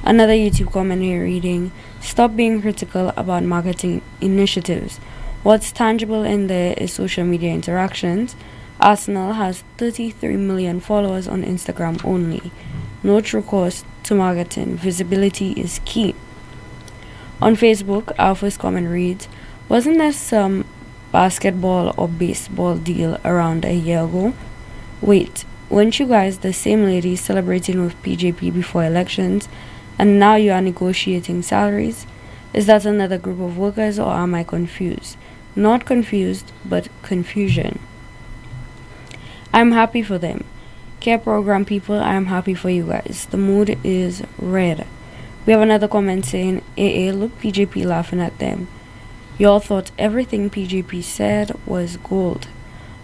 Another YouTube comment here reading, stop being critical about marketing initiatives. What's tangible in there is social media interactions. Arsenal has 33 million followers on Instagram only. No true cost to marketing. Visibility is key. On Facebook, our first comment reads, wasn't there some basketball or baseball deal around a year ago? Wait, weren't you guys the same lady celebrating with PJP before elections and now you are negotiating salaries? Is that another group of workers or am I confused? Not confused, but confusion. I'm happy for them. Care program people, I am happy for you guys. The mood is red. We have another comment saying, look, PJP laughing at them. Y'all thought everything PJP said was gold.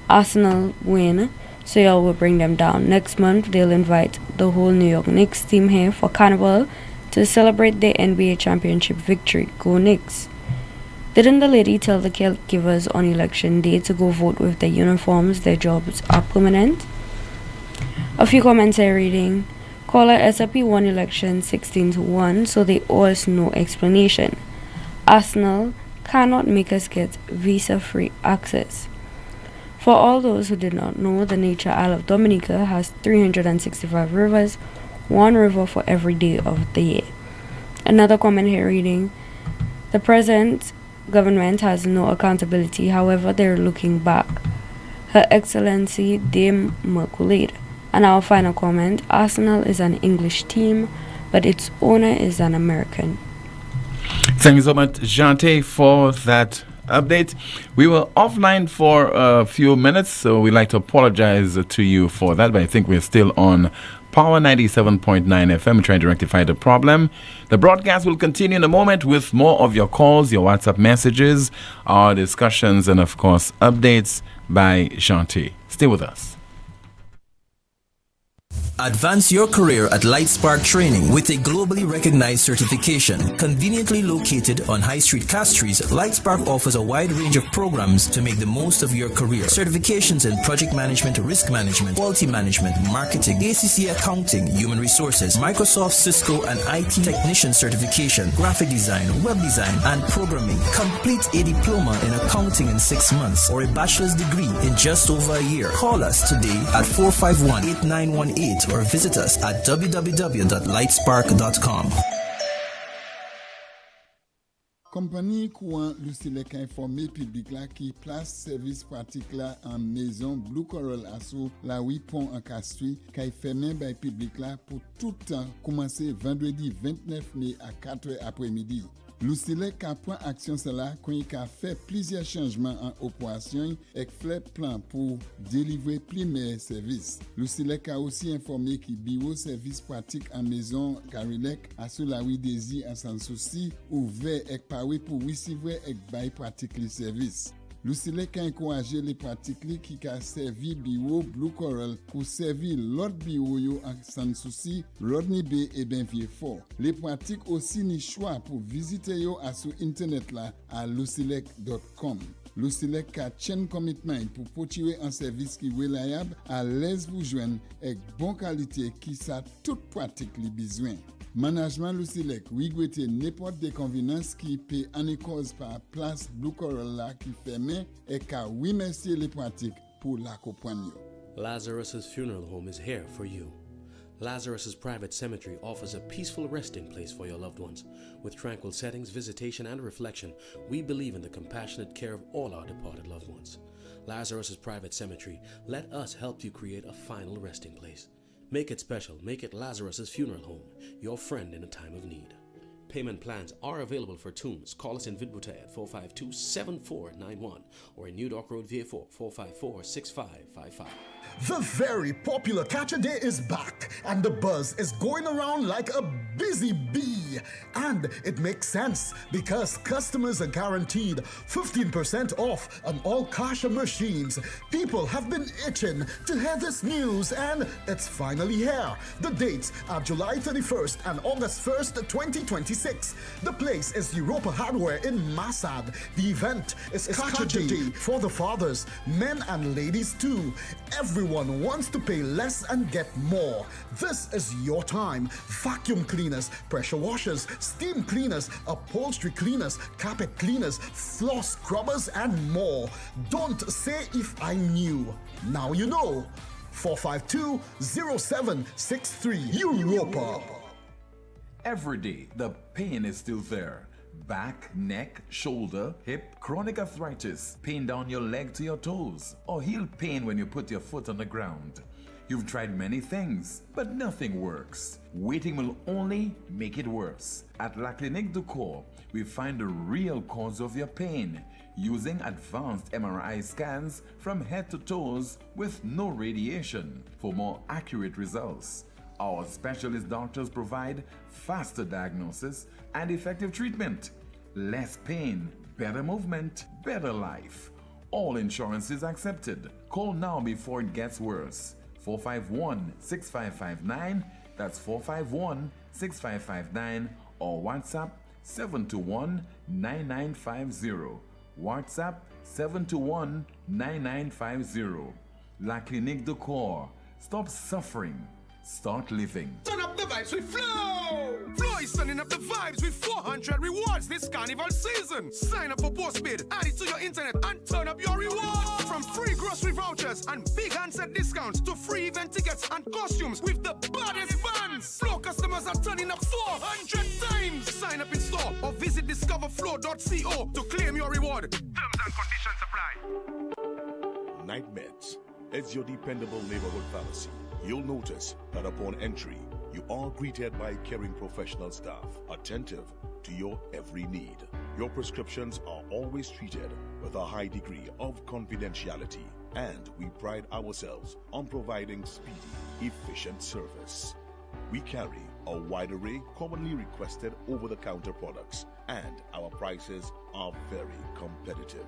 Arsenal win, so y'all will bring them down. Next month, they'll invite the whole New York Knicks team here for Carnival to celebrate their NBA championship victory. Go Knicks. Didn't the lady tell the caregivers on election day to go vote with their uniforms? Their jobs are permanent. A few comments here reading, caller SAP won election 16-1, so they owe us no explanation. Arsenal cannot make us get visa-free access. For all those who did not know, the nature Isle of Dominica has 365 rivers, one river for every day of the year. Another comment here reading, the present government has no accountability, however they're looking back. Her Excellency Dame Merculade. And our final comment, Arsenal is an English team, but its owner is an American. Thank you so much, Jante, for that update. We were offline for a few minutes, so we'd like to apologize to you for that, but I think we're still on Power 97.9 FM, trying to rectify the problem. The broadcast will continue in a moment with more of your calls, your WhatsApp messages, our discussions, and of course, updates by Jante. Stay with us. Advance your career at Lightspark Training with a globally recognized certification. Conveniently located on High Street, Castries, Lightspark offers a wide range of programs to make the most of your career. Certifications in project management, risk management, quality management, marketing, ACC accounting, human resources, Microsoft, Cisco, and IT technician certification, graphic design, web design, and programming. Complete a diploma in accounting in 6 months or a bachelor's degree in just over a year. Call us today at 451-8918 or visit us at www.lightspark.com. Compagnie Courant Lucilec a informé public là qui place service pratique là en maison Blue Coral Asso la 8 pont en Castries qui fermé by public là pour tout temps commencer vendredi 29 mai à 4h après-midi. Lucilec a pris action cela quand il a fait plusieurs changements en opération et fait plan pour délivrer plus meilleurs services. Lucilec a aussi informé que bureau service pratique en maison Carilec à sous la rue Désir en sans souci ouvert et paré pour recevoir et bail pratique les services. Lucilec a encouragé les pratiques qui a servi bureau Blue Coral pour servir l'autre bureau en sans souci, Rodney Bay et Benvier-Fort. Les pratiques aussi ni choix pour visiter yo à sur internet là à lucilec.com. Lucilec a chain commitment pour potuer un service qui est reliable, à l'aise vous joindre et bonne qualité qui ça toute pratique les besoins. Management Lucilec regrette n'importe déconvenance qui peut en cause par place Blue Coral là qui ferme et qu'à remercier les pratiques pour l'accompagner. Lazarus's Funeral Home is here for you. Lazarus's Private Cemetery offers a peaceful resting place for your loved ones. With tranquil settings, visitation, and reflection, we believe in the compassionate care of all our departed loved ones. Lazarus's Private Cemetery, let us help you create a final resting place. Make it special. Make it Lazarus's Funeral Home, your friend in a time of need. Payment plans are available for Tooms. Call us in Vidbutai at 452-7491 or in New Dock Road, VA4, 454-6555. The very popular Catch a Day is back, and the buzz is going around like a busy bee. And it makes sense because customers are guaranteed 15% off on all cash machines. People have been itching to hear this news, and it's finally here. The dates are July 31st and August 1st, 2026. The place is Europa Hardware in Massad. The event is Catch a Day for the fathers, men and ladies too. Everyone wants to pay less and get more. This is your time. Vacuum cleaners, pressure washers, steam cleaners, upholstery cleaners, carpet cleaners, floor scrubbers, and more. Don't say if I knew. Now you know. 452-0763 Europa. Every day, the pain is still there. Back, neck, shoulder, hip, chronic arthritis, pain down your leg to your toes, or heel pain when you put your foot on the ground. You've tried many things, but nothing works. Waiting will only make it worse. At La Clinique du Corps, we find the real cause of your pain using advanced MRI scans from head to toes with no radiation for more accurate results. Our specialist doctors provide faster diagnosis and effective treatment. Less pain, better movement, better life. All insurance is accepted. Call now before it gets worse. 451-6559, that's 451-6559, or WhatsApp 721-9950. WhatsApp 721-9950. La Clinique du Corps. Stop suffering. Start living. Turn up the vibes with Flow! Flow is turning up the vibes with 400 rewards this carnival season. Sign up for postpaid, add it to your internet, and turn up your rewards. From free grocery vouchers and big handset discounts to free event tickets and costumes with the baddest bands. Flow customers are turning up 400 times. Sign up in store or visit discoverflow.co to claim your reward. Terms and conditions apply. Night Meds is your dependable neighborhood pharmacy. You'll notice that upon entry, you are greeted by caring professional staff, attentive to your every need. Your prescriptions are always treated with a high degree of confidentiality, and we pride ourselves on providing speedy, efficient service. We carry a wide array commonly requested over-the-counter products, and our prices are very competitive.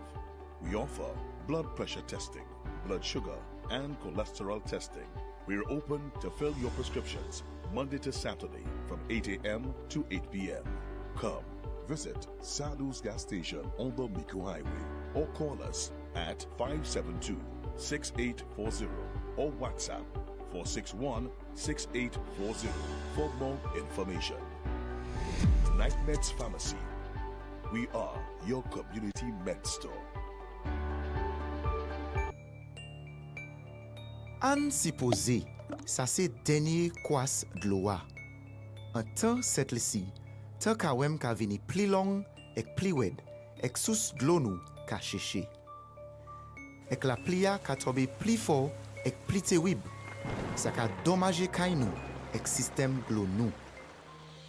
We offer blood pressure testing, blood sugar, and cholesterol testing. We're open to fill your prescriptions Monday to Saturday from 8 a.m. to 8 p.m. Come visit Sadhu's gas station on the Miku Highway or call us at 572-6840 or WhatsApp 461-6840 for more information. Night Meds Pharmacy. We are your community med store. An supposé, ça c'est dernier kwas de l'eau. En temps cette lisi, tant ka wem ka vini pli long ek pli wed, ek sous de l'eau nou ka cheche. Ek la plia ka tobe pli fort ek pli te wib, ça ka dommage kay nou ek système de l'eau nou.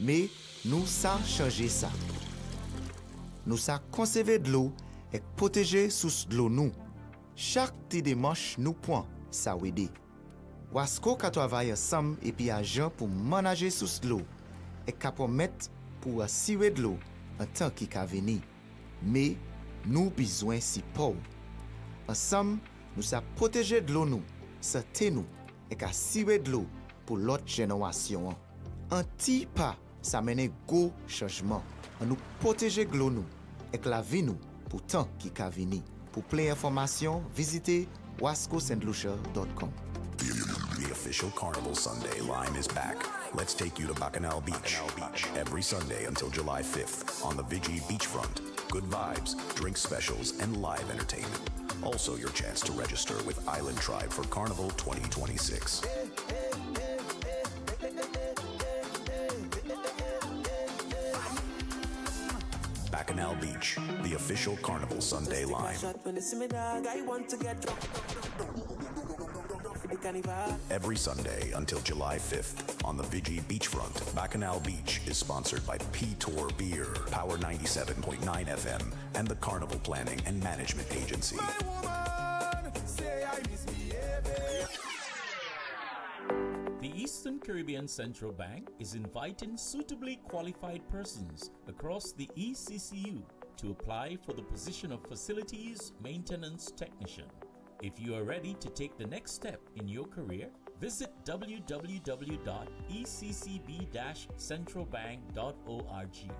Mais nous sa changer ça. Nous sa conserver de l'eau ek protéger sous de l'eau nou. Chaque ti démarche nous point ça wede. Wasko ka travaille ensemble et puis agent pour manager sous l'eau et ka promettre pour assurer de l'eau en temps qui ka venir. Mais nous besoin si pauvre. Ensemble, nous sa protéger de l'eau nous, santé nous et ka assurer de l'eau pour l'autre génération. Un petit pas ça mène gros changement. On nous protéger de l'eau nous et la vie nous pour temps qui ka venir. Pour plus d'informations, visitez wascostlucia.com. The official Carnival Sunday line is back. Let's take you to Bacchanal Beach. Every Sunday until July 5th on the Vigi beachfront. Good vibes, drink specials, and live entertainment. Also your chance to register with Island Tribe for Carnival 2026. Bacchanal Beach, the official Carnival Sunday line. Every Sunday until July 5th on the Vigi Beachfront, Bacchanal Beach is sponsored by P-Tour Beer, Power 97.9 FM, and the Carnival Planning and Management Agency. The Eastern Caribbean Central Bank is inviting suitably qualified persons across the ECCU to apply for the position of Facilities Maintenance Technician. If you are ready to take the next step in your career, visit www.eccb-centralbank.org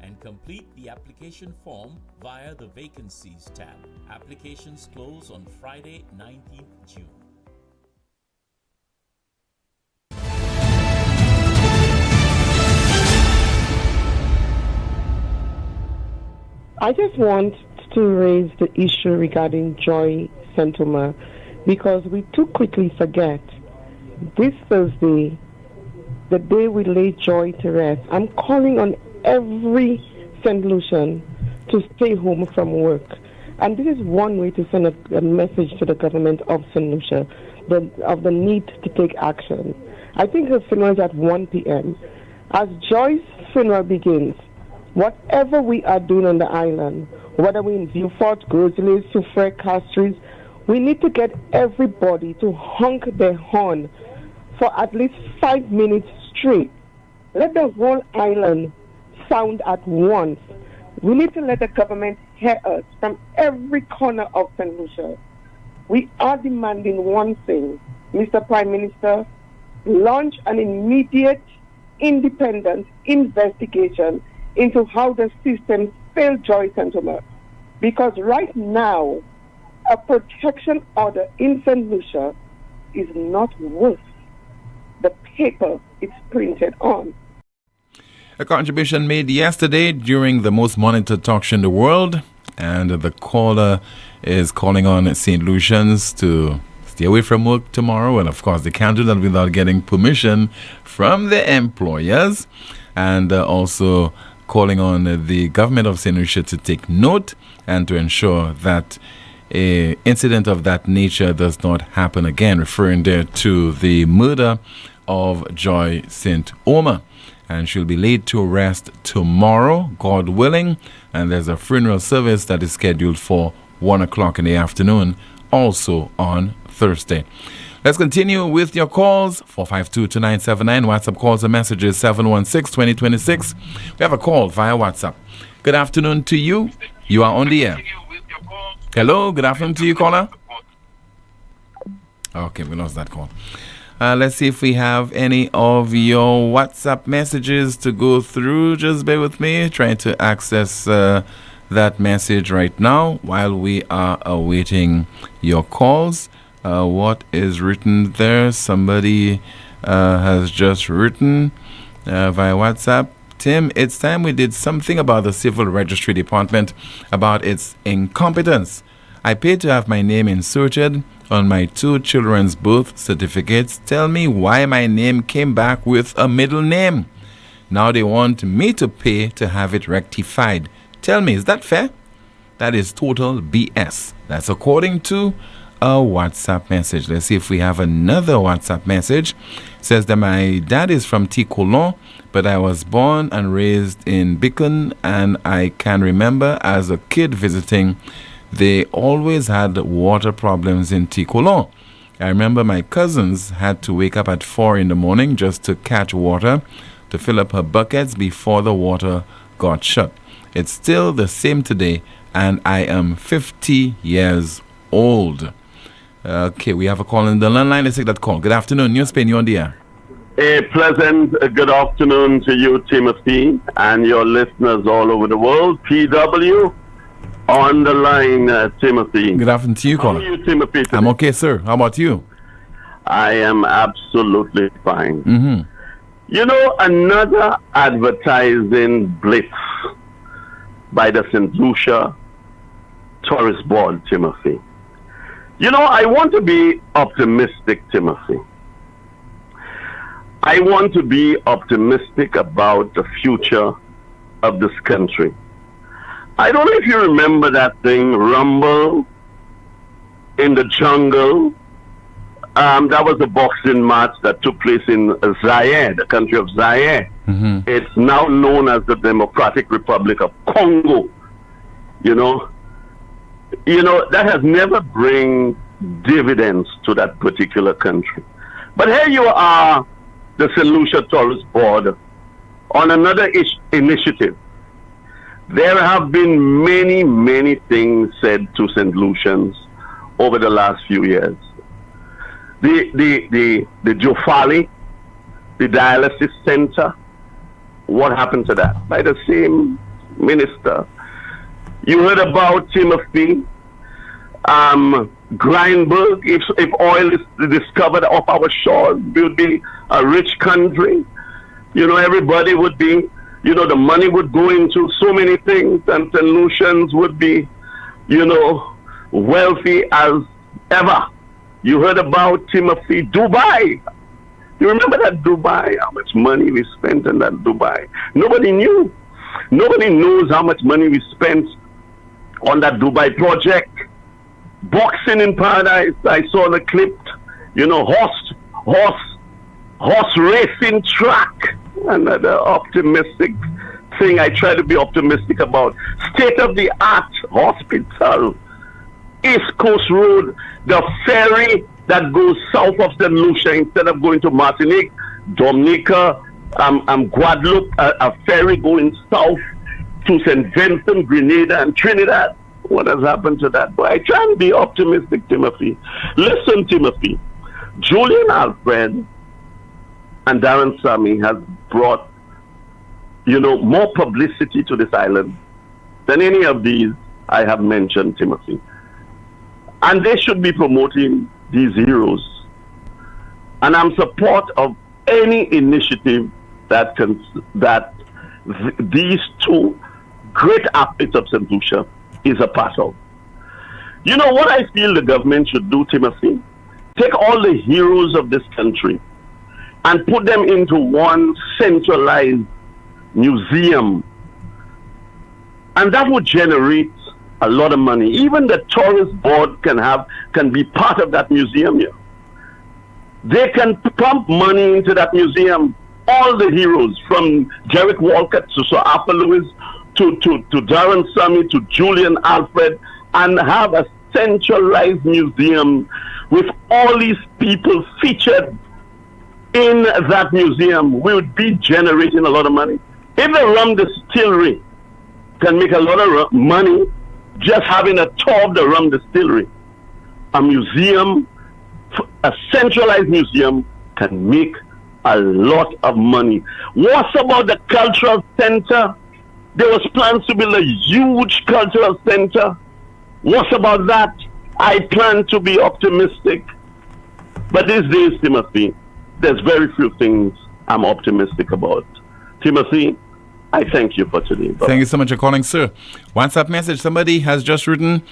and complete the application form via the Vacancies tab. Applications close on Friday, 19th June. I just want to raise the issue regarding Joy Sentoma because we too quickly forget this Thursday, the day we lay Joy to rest. I'm calling on every St. Lucian to stay home from work. And this is one way to send a message to the government of St. Lucia of the need to take action. I think her funeral is at 1 p.m. As Joy's funeral begins, whatever we are doing on the island, whether we in Viewfort, Grizzlies, Soufrière, Castries, we need to get everybody to honk their horn for at least 5 minutes straight. Let the whole island sound at once. We need to let the government hear us from every corner of St. Lucia. We are demanding one thing, Mr. Prime Minister, launch an immediate, independent investigation into how the system failed Joy Sentoma. Because right now, a protection order in St. Lucia is not worth the paper it's printed on. A contribution made yesterday during the most monitored talk show in the world, and the caller is calling on St. Lucians to stay away from work tomorrow, and of course they can't do that without getting permission from their employers, and also calling on the government of St. Lucia to take note and to ensure that an incident of that nature does not happen again, referring there to the murder of Joy St. Omer. And she'll be laid to rest tomorrow, God willing, and there's a funeral service that is scheduled for 1 o'clock in the afternoon, also on Thursday. Let's continue with your calls, 452-2979, WhatsApp calls and messages, 716-2026. We have a call via WhatsApp. Good afternoon to you. You are on the air. Hello, good afternoon to you, caller. Okay, we lost that call. Let's see if we have any of your WhatsApp messages to go through. Just bear with me, trying to access that message right now while we are awaiting your calls. What is written there? Somebody has just written via WhatsApp. Tim, it's time we did something about the Civil Registry Department, about its incompetence. I paid to have my name inserted on my 2 children's birth certificates. Tell me why my name came back with a middle name. Now they want me to pay to have it rectified. Tell me, is that fair? That is total BS. That's according to a WhatsApp message. Let's see if we have another WhatsApp message. It says that my dad is from Ticolon, but I was born and raised in Beacon, and I can remember as a kid visiting, they always had water problems in Ticolon. I remember my cousins had to wake up at 4 in the morning just to catch water to fill up her buckets before the water got shut. It's still the same today, and I am 50 years old. Okay, we have a call in the landline. Let's take that call. Good afternoon, NewsSpin, you're on the air. A pleasant good afternoon to you, Timothy, and your listeners all over the world. PW on the line, Timothy. Good afternoon to you, caller. How are you, Timothy? I'm okay, sir. How about you? I am absolutely fine. Mm-hmm. You know, another advertising blitz by the St. Lucia Tourist Board, Timothy. You know, I want to be optimistic, Timothy. I want to be optimistic about the future of this country. I don't know if you remember that thing, Rumble in the Jungle, That was a boxing match that took place in Zaire, the country of Zaire. It's now known as the Democratic Republic of Congo. You know, that has never bring dividends to that particular country. But here you are, the St. Lucia Tourist Board, on another initiative. There have been many, many things said to St. Lucians over the last few years. The Jofali, the dialysis center, what happened to that? By the same minister. You heard about Timothy, Grindberg. If oil is discovered off our shores, we would be a rich country. Everybody would be, the money would go into so many things, and St. Lucians would be, wealthy as ever. You heard about Timothy, Dubai. You remember that Dubai, how much money we spent in that Dubai? Nobody knew. Nobody knows how much money we spent on that Dubai project. Boxing in Paradise, I saw the clip, horse racing track. Another optimistic thing I try to be optimistic about. State-of-the-art hospital. East Coast Road, the ferry that goes south of St. Lucia instead of going to Martinique, Dominica, Guadeloupe, a ferry going south to St. Vincent, Grenada, and Trinidad. What has happened to that? But I try and be optimistic, Timothy. Listen, Timothy. Julian Alfred and Darren Sammy has brought, more publicity to this island than any of these I have mentioned, Timothy. And they should be promoting these heroes. And I'm support of any initiative that these two great athletes of St. Lucia is a part of. What I feel the government should do, Timothy? Take all the heroes of this country and put them into one centralized museum. And that would generate a lot of money. Even the tourist board can be part of that museum here. They can pump money into that museum. All the heroes, from Jerick Walcott to Sir Arthur Lewis to Darren Sammy to Julian Alfred, and have a centralized museum with all these people featured in that museum. We would be generating a lot of money. If the rum distillery can make a lot of money just having a tour of the rum distillery, a museum, a centralized museum, can make a lot of money. What about the cultural center? There was plans to build a huge cultural center. What about that? I plan to be optimistic. But these days, Timothy, there's very few things I'm optimistic about. Timothy, I thank you for today. Bye. Thank you so much for calling, sir. WhatsApp message, somebody has just written,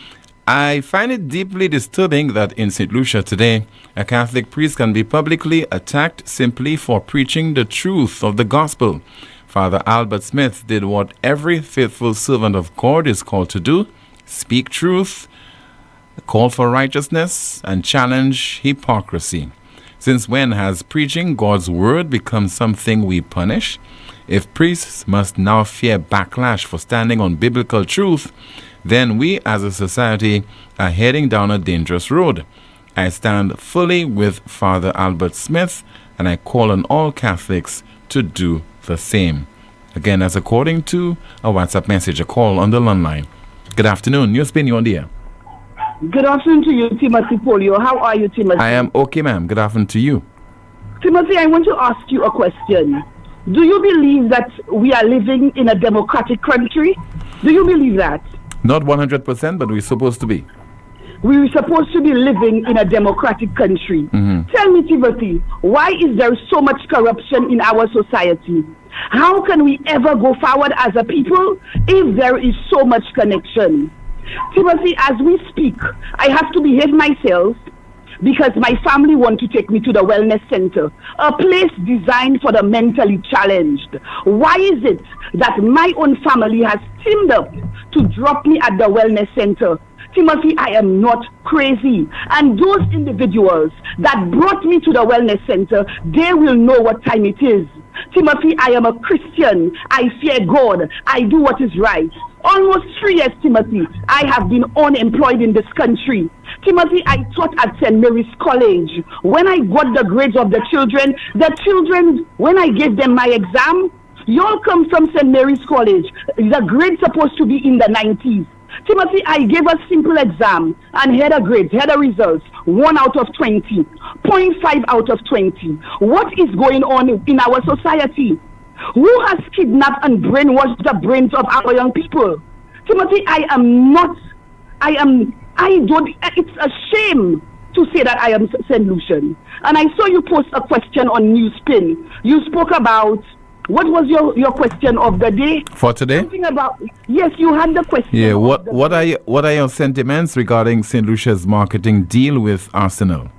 I find it deeply disturbing that in St. Lucia today, a Catholic priest can be publicly attacked simply for preaching the truth of the gospel. Father Albert Smith did what every faithful servant of God is called to do: speak truth, call for righteousness, and challenge hypocrisy. Since when has preaching God's word become something we punish? If priests must now fear backlash for standing on biblical truth, then we as a society are heading down a dangerous road. I stand fully with Father Albert Smith, and I call on all Catholics to do the same. Again, that's according to a WhatsApp message, a call on the line. Good afternoon. NewsSpin, you're on the air. Good afternoon to you, Timothy Poleon. How are you, Timothy? I am okay, ma'am. Good afternoon to you. Timothy, I want to ask you a question. Do you believe that we are living in a democratic country? Do you believe that? Not 100%, but we're supposed to be. We're supposed to be living in a democratic country. Mm-hmm. Tell me, Timothy, why is there so much corruption in our society? How can we ever go forward as a people if there is so much connection? Timothy, as we speak, I have to behave myself because my family want to take me to the wellness center, a place designed for the mentally challenged. Why is it that my own family has teamed up to drop me at the wellness center? Timothy, I am not crazy. And those individuals that brought me to the wellness center, they will know what time it is. Timothy, I am a Christian. I fear God. I do what is right. Almost 3 years, Timothy, I have been unemployed in this country. Timothy, I taught at St. Mary's College. When I got the grades of the children, when I gave them my exam, you all come from St. Mary's College. The grade's supposed to be in the 90s. Timothy, I gave a simple exam and had a grade, had a results, 1 out of 20, 0.5 out of 20. What is going on in our society? Who has kidnapped and brainwashed the brains of our young people? Timothy, it's a shame to say that I am St. Lucian. And I saw you post a question on NewsSpin. You spoke about, what was your question of the day? For today? Something about, yes, you had the question. Yeah, what are your sentiments regarding St. Lucia's marketing deal with Arsenal?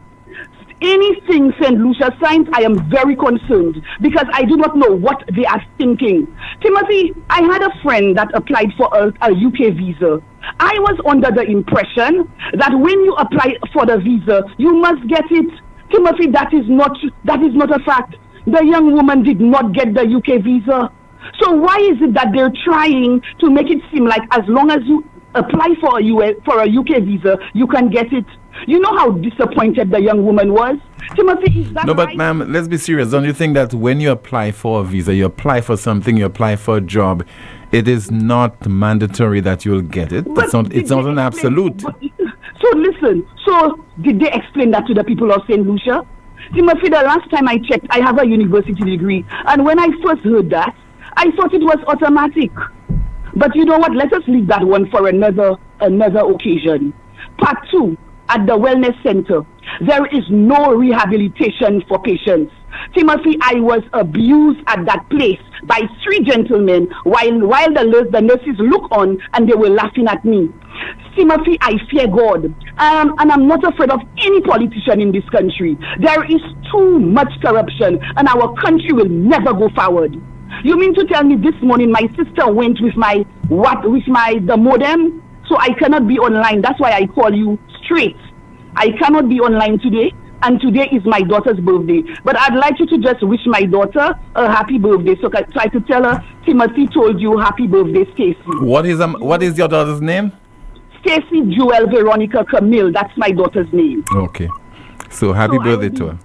Anything St. Lucia signs, I am very concerned because I do not know what they are thinking. Timothy, I had a friend that applied for a UK visa. I was under the impression that when you apply for the visa, you must get it. Timothy, that is not a fact. The young woman did not get the UK visa. So why is it that they're trying to make it seem like as long as you apply for a UK visa, you can get it? You know how disappointed the young woman was? Timothy, is that No, but right? ma'am, let's be serious. Don't you think that when you apply for a visa, you apply for something, you apply for a job, it is not mandatory that you'll get it? It's not an absolute. So listen, did they explain that to the people of St. Lucia? Timothy, the last time I checked, I have a university degree. And when I first heard that, I thought it was automatic. But you know what? Let us leave that one for another occasion. Part 2. At the wellness center, there is no rehabilitation for patients. Timothy, I was abused at that place by 3 gentlemen while the nurses look on and they were laughing at me. Timothy, I fear God, and I'm not afraid of any politician in this country. There is too much corruption and our country will never go forward. You mean to tell me this morning my sister went with the modem? So I cannot be online. That's why I call you straight. I cannot be online today, and today is my daughter's birthday. But I'd like you to just wish my daughter a happy birthday. So I try to tell her, Timothy told you happy birthday, Stacy. What is your daughter's name? Stacy Jewel Veronica Camille. That's my daughter's name. Okay. So happy birthday to her.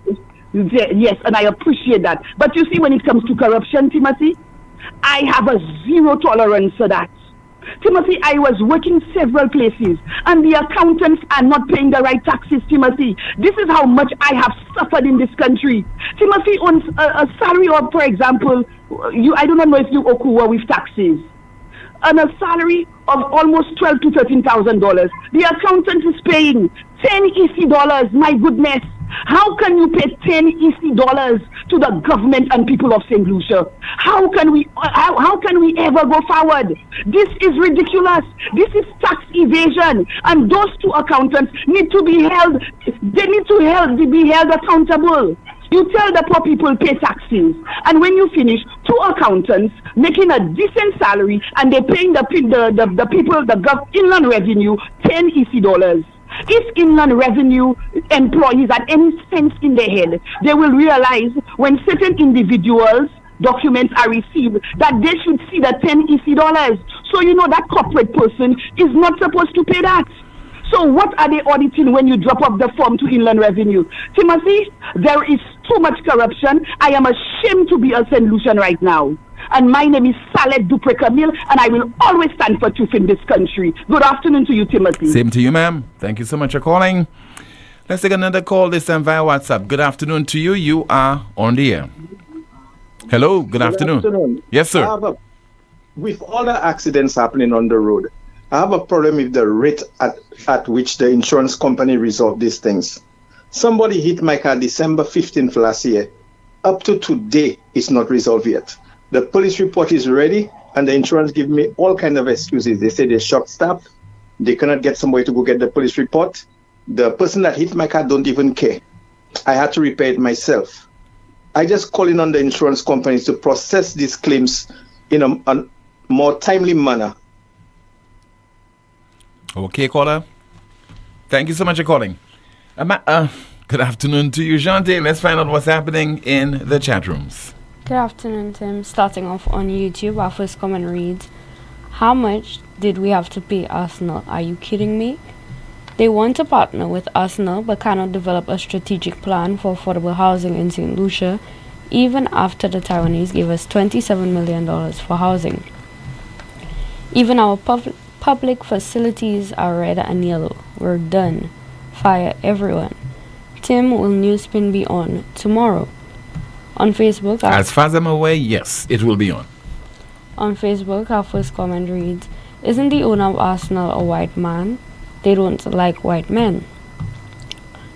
Yes, and I appreciate that. But you see, when it comes to corruption, Timothy, I have a zero tolerance for that. Timothy, I was working several places and the accountants are not paying the right taxes, Timothy. This is how much I have suffered in this country. Timothy, on a salary of, for example, I do not know if you occur with taxes. On a salary of almost $12,000 to $13,000, the accountant is paying 10 EC dollars. My goodness. How can you pay 10 EC dollars to the government and people of St. Lucia? How can we ever go forward? This is ridiculous. This is tax evasion, and those 2 accountants need to be held. They need to be held accountable. You tell the poor people pay taxes, and when you finish, 2 accountants making a decent salary, and they're paying the people, inland revenue, 10 EC dollars. If inland revenue employees had any sense in their head, they will realize when certain individuals' documents are received that they should see the 10 EC dollars. So you know that corporate person is not supposed to pay that. So what are they auditing when you drop off the form to inland revenue? Timothy, there is too much corruption. I am ashamed to be a St. Lucian right now. And my name is Saleh Dupre Camille, and I will always stand for truth in this country. Good afternoon to you, Timothy. Same to you, ma'am. Thank you so much for calling. Let's take another call this time via WhatsApp. Good afternoon to you. You are on the air. Hello, good afternoon. Yes, sir. With all the accidents happening on the road, I have a problem with the rate at which the insurance company resolve these things. Somebody hit my car December 15th last year. Up to today, it's not resolved yet. The police report is ready, and the insurance give me all kind of excuses. They say they're short-staffed. They cannot get somebody to go get the police report. The person that hit my car don't even care. I had to repair it myself. I just calling on the insurance companies to process these claims in a more timely manner. Okay, caller. Thank you so much for calling. Good afternoon to you, Jante. Let's find out what's happening in the chat rooms. Good afternoon, Tim. Starting off on YouTube, our first comment reads, how much did we have to pay Arsenal? Are you kidding me? They want to partner with Arsenal but cannot develop a strategic plan for affordable housing in St. Lucia, even after the Taiwanese gave us $27 million for housing. Even our public facilities are red and yellow. We're done. Fire everyone. Tim, will NewsSpin be on tomorrow? On Facebook, as far as I'm aware, yes, it will be on. On Facebook, our first comment reads, isn't the owner of Arsenal a white man? They don't like white men.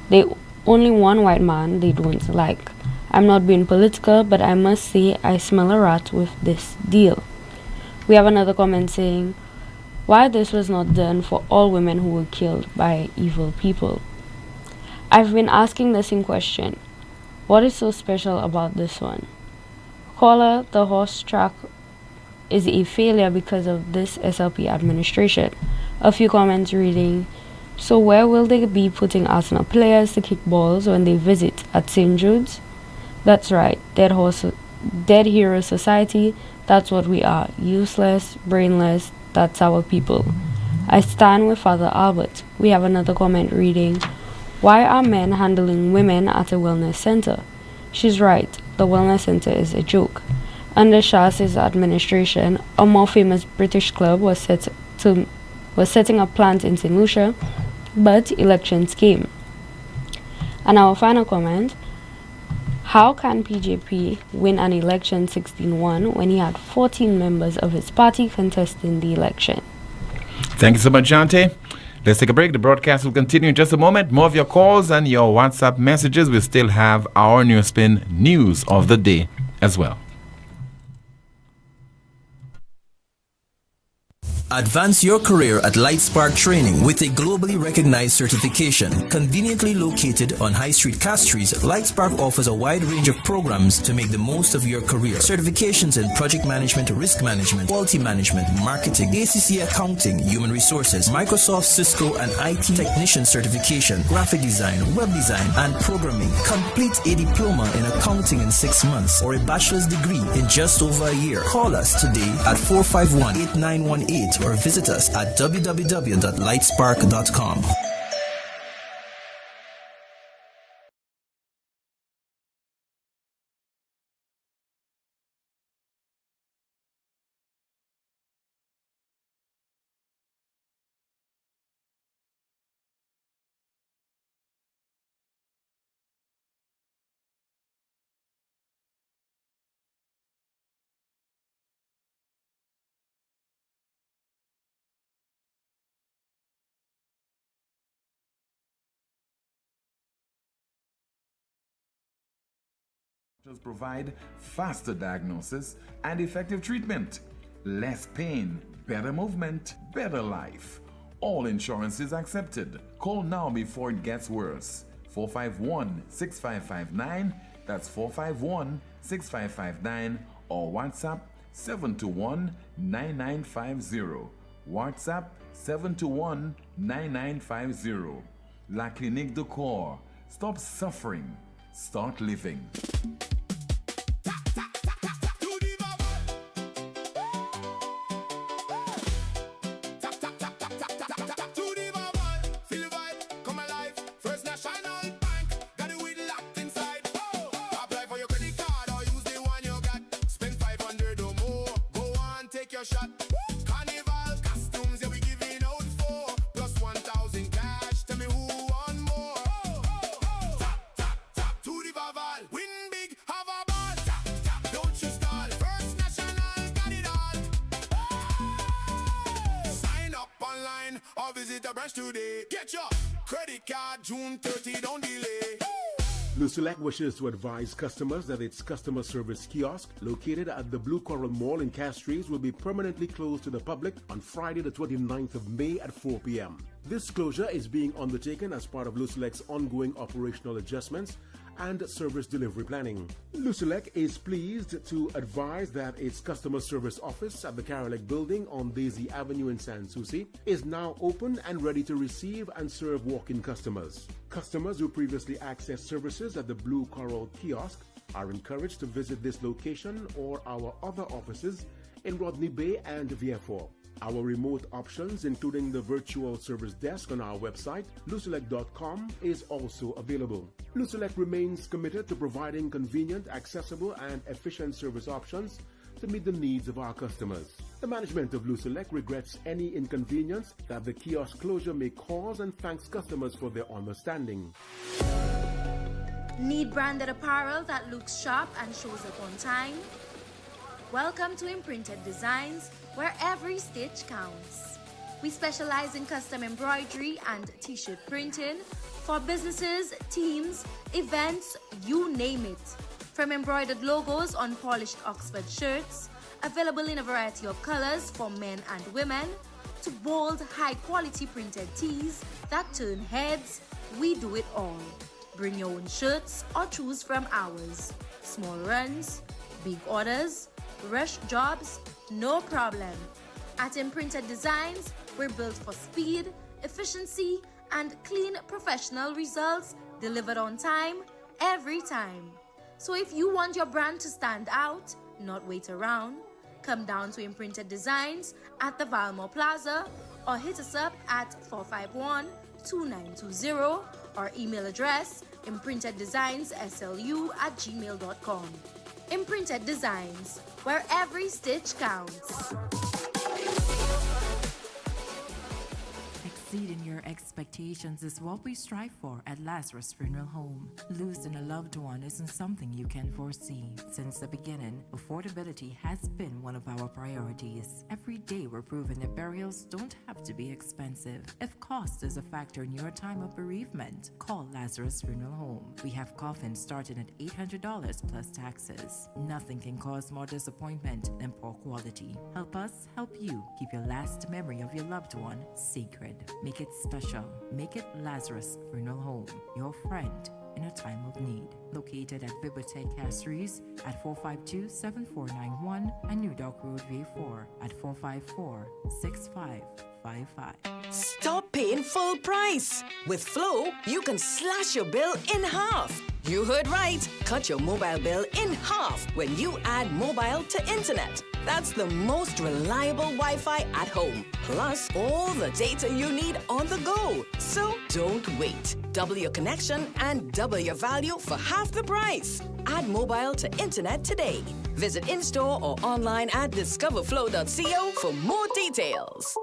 They only one white man they don't like. I'm not being political, but I must say I smell a rat with this deal. We have another comment saying, why this was not done for all women who were killed by evil people. I've been asking the same question. What is so special about this one? Caller, the horse track is a failure because of this SLP administration. A few comments reading, so where will they be putting Arsenal players to kick balls when they visit at St. Jude's? That's right, dead hero society, that's what we are. Useless, brainless, that's our people. I stand with Father Albert. We have another comment reading, why are men handling women at a wellness center? She's right, the wellness center is a joke. Under Shah's administration, a more famous British club was setting up plants in St. Lucia, but elections came. And our final comment, how can PJP win an election 16-1 when he had 14 members of his party contesting the election? Thank you so much, Jante. Let's take a break. The broadcast will continue in just a moment. More of your calls and your WhatsApp messages. We still have our NewsSpin news of the day as well. Advance your career at Lightspark Training with a globally recognized certification. Conveniently located on High Street, Castries, Lightspark offers a wide range of programs to make the most of your career. Certifications in project management, risk management, quality management, marketing, ACC accounting, human resources, Microsoft, Cisco, and IT technician certification, graphic design, web design, and programming. Complete a diploma in accounting in 6 months or a bachelor's degree in just over a year. Call us today at 451-8918 or visit us at www.lightspark.com. Provide faster diagnosis and effective treatment. Less pain, better movement, better life. All insurance is accepted. Call now before it gets worse. 451-6559. That's 451-6559 or WhatsApp 721-9950. WhatsApp 721-9950. La Clinique de Corps. Stop suffering. Start living. Today. Get your credit card June 30, don't delay. Lusulec wishes to advise customers that its customer service kiosk located at the Blue Coral Mall in Castries will be permanently closed to the public on Friday the 29th of May at 4 p.m. This closure is being undertaken as part of Lusulec's ongoing operational adjustments and service delivery planning. Lucelec is pleased to advise that its customer service office at the Carolec building on Daisy Avenue in San Souci is now open and ready to receive and serve walk-in customers. Customers who previously accessed services at the Blue Coral kiosk are encouraged to visit this location or our other offices in Rodney Bay and Vieux-Fort. Our remote options, including the virtual service desk on our website, lucelec.com, is also available. Lucelec remains committed to providing convenient, accessible, and efficient service options to meet the needs of our customers. The management of Lucelec regrets any inconvenience that the kiosk closure may cause and thanks customers for their understanding. Need branded apparel that looks sharp and shows up on time? Welcome to Imprinted Designs, where every stitch counts. We specialize in custom embroidery and t-shirt printing for businesses, teams, events, you name it. From embroidered logos on polished Oxford shirts, available in a variety of colors for men and women, to bold, high-quality printed tees that turn heads, we do it all. Bring your own shirts or choose from ours. Small runs, big orders, rush jobs, no problem. At Imprinted Designs, we're built for speed, efficiency, and clean professional results delivered on time, every time. So if you want your brand to stand out, not wait around, come down to Imprinted Designs at the Valmore Plaza or hit us up at 451-2920 or email address imprinteddesignsSLU@gmail.com. Imprinted Designs, where every stitch counts. Exceeding your expectations is what we strive for at Lazarus Funeral Home. Losing a loved one isn't something you can foresee. Since the beginning, affordability has been one of our priorities. Every day we're proving that burials don't have to be expensive. If cost is a factor in your time of bereavement, call Lazarus Funeral Home. We have coffins starting at $800 plus taxes. Nothing can cause more disappointment than poor quality. Help us help you keep your last memory of your loved one sacred. Make it special. Make it Lazarus Funeral Home, your friend in a time of need. Located at Bibliotheque Castries at 452-7491 and New Dock Road V4 at 454-6555. Stop paying full price. With Flow, you can slash your bill in half. You heard right. Cut your mobile bill in half when you add mobile to internet. That's the most reliable Wi-Fi at home. Plus, all the data you need on the go. So don't wait. Double your connection and double your value for half the price. Add mobile to internet today. Visit in-store or online at discoverflow.co for more details.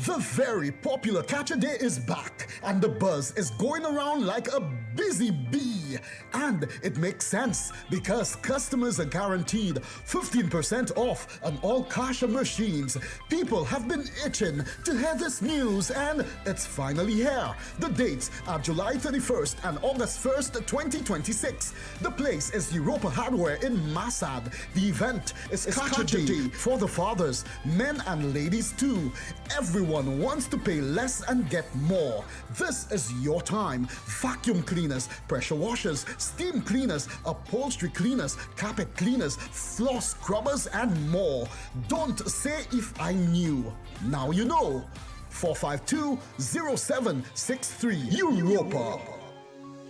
The very popular Catch a Day is back, and the buzz is going around like a busy bee. And it makes sense because customers are guaranteed 15% off on all cash machines. People have been itching to hear this news, and it's finally here. The dates are July 31st and August 1st, 2026. The place is Europa Hardware in Massad. The event is Catch a Day for the fathers, men and ladies too. Everyone wants to pay less and get more. This is your time. Vacuum cleaners, pressure washers, steam cleaners, upholstery cleaners, carpet cleaners, floor scrubbers, and more. Don't say if I knew. Now you know. 452-0763 Europa.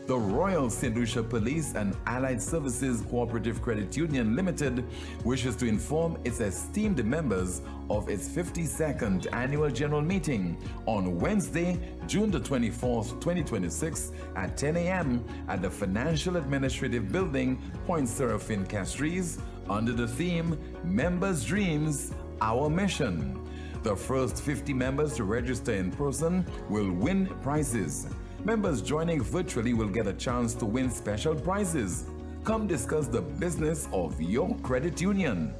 The Royal St. Lucia Police and Allied Services Cooperative Credit Union Limited wishes to inform its esteemed members of its 52nd Annual General Meeting on Wednesday, June the 24th, 2026 at 10 a.m. at the Financial Administrative Building, Point Seraphine, Castries, under the theme Members' Dreams, Our Mission. The first 50 members to register in person will win prizes. Members joining virtually will get a chance to win special prizes. Come discuss the business of your credit union.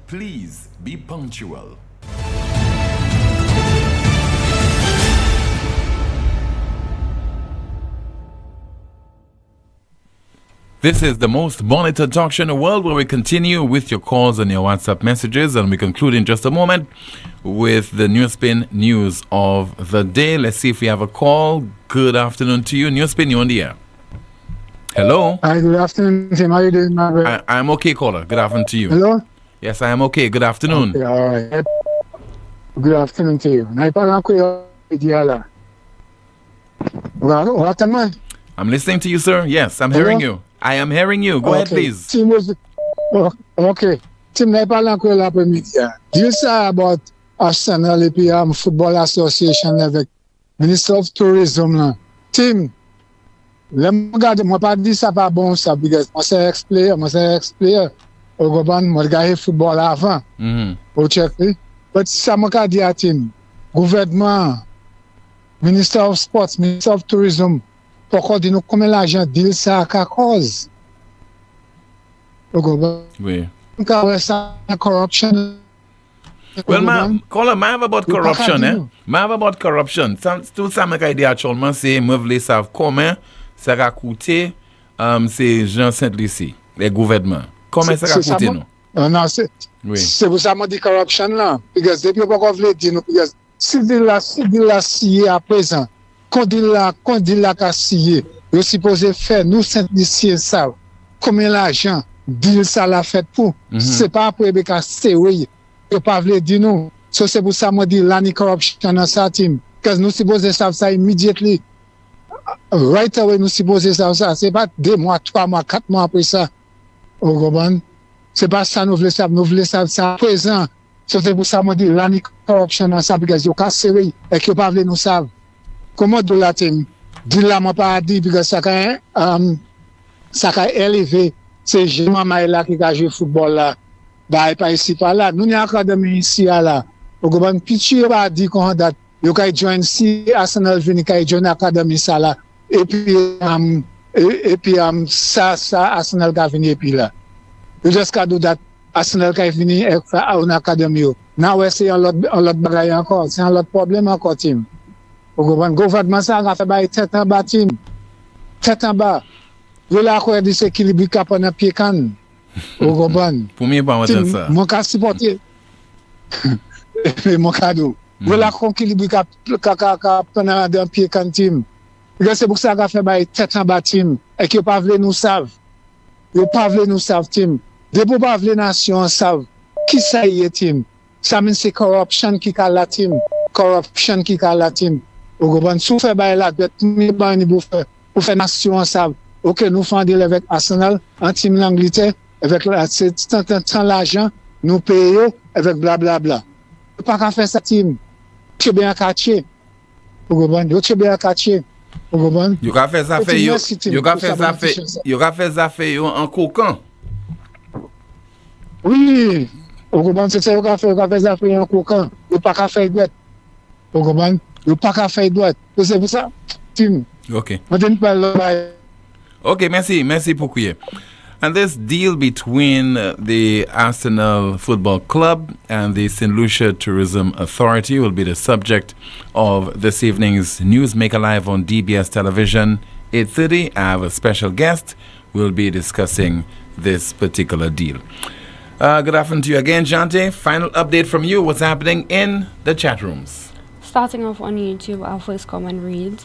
Please be punctual. This is the most monitored talk show in the world, where we continue with your calls and your WhatsApp messages, and we conclude in just a moment with the NewsSpin news of the day. Let's see if we have a call. Good afternoon to you. NewsSpin, you're on the air. Hello. Hi, good afternoon, Tim. How you doing, my brother? I'm okay, caller. Good afternoon to you. Hello? Yes, I am okay. Good afternoon. Okay, all right. Good afternoon to you. I'm listening to you, sir. Yes, I'm hearing you. I am hearing you. Go ahead, please. Tim was, okay. Tim, I parle encore l'après-midi. Dis ça about Arsenal et puis Football Association avec Minister of Tourism là. Tim, moi pas dit ça pas bon ça, because moi c'est ex-player, au Gabon, moi regardé football avant. Au Tchèque. But ça m'a dit à Tim, gouvernement, Minister of Sports, Minister of Tourism, pourquoi dit nous combien l'argent deal ça à cause? Au Gabon. Oui. Corruption. Well, caller, I have about corruption, I have about corruption. Tout ça m'a dit à Cholman, c'est moi voulais savoir comment ça va coûter ces gens Saint-Lucie, les gouvernements. Comment ça va coûter nous? Non, c'est pour ça que je dis corruption là. Parce que depuis que je veux dire, si il a scié à présent, quand il a scié, il est supposé faire, nous Saint-Lucie, ça, combien l'argent, deal ça l'a fait pour. C'est pas après que c'est oui. Je ne peux pas dire nous. C'est pour ça que je dis l'année corruption dans sa team. Parce que nous supposons savoir ça immediately. Right away, nous supposons savoir ça. Ce n'est pas 2 mois, 3 mois, 4 mois après ça. Au Gabon. Ce n'est pas ça nous voulons savoir. Nous voulons savoir ça à présent. C'est pour ça que je dis l'année corruption dans ça. Parce que je suis sérieux et que je ne peux pas nous savoir. Comment de la team? Dis là, je ne pas dire parce que ça a élevé. C'est Jéman Maïla qui a joué au football là. Bah, pas ici, pas là. Nous, il y a une académie ici, là. Au Gabon, Pichu a dit qu'on a il y a joint si Arsenal vient qui joint l'académie ça là. Et puis, ça, Arsenal va venir et puis là. Jusqu'à do that, Arsenal va venir et faire une académie. Now, c'est un autre bagaille encore. C'est un autre problème encore, team. Au Gabon, gouvernement, ça a fait tête en bas, team. Tête en bas. Vous l'avez quoi dit c'est qu'il est capable de pied can au Gabon. Pour moi, pas entendre ça. Mon cas supporter. Mon cadeau. Vous l'avez qu'il est capable de pied can team. C'est pour ça qu'il a fait tête en bas team et que pas voulu nous savent. Vous pas voulu nous savent team. Depuis pas voulu nation savent qui ça y est team. Ça mean c'est corruption qui a la team. Corruption qui a la team. Au Gabon sous fait bail là pour faire nation savent. Ok, nous faisons deal avec Arsenal, en team l'Angleterre, avec l'argent, nous payons avec blablabla. Nous ne pouvons pas faire ça, team. Tu es bien catché. Tu es bien catché. Tu as fait ça fait en coquin. Oui. C'est ça que tu as fait ça fait en coquin. Tu ne peux pas faire droite. Tu ne peux pas faire droite. C'est pour ça, team. Ok. On ne peut pas. Okay, merci beaucoup. And this deal between the Arsenal Football Club and the St. Lucia Tourism Authority will be the subject of this evening's Newsmaker Live on DBS Television, 8:30. I have a special guest. We'll be discussing this particular deal. Good afternoon to you again, Jante. Final update from you. What's happening in the chat rooms? Starting off on YouTube, our first comment reads,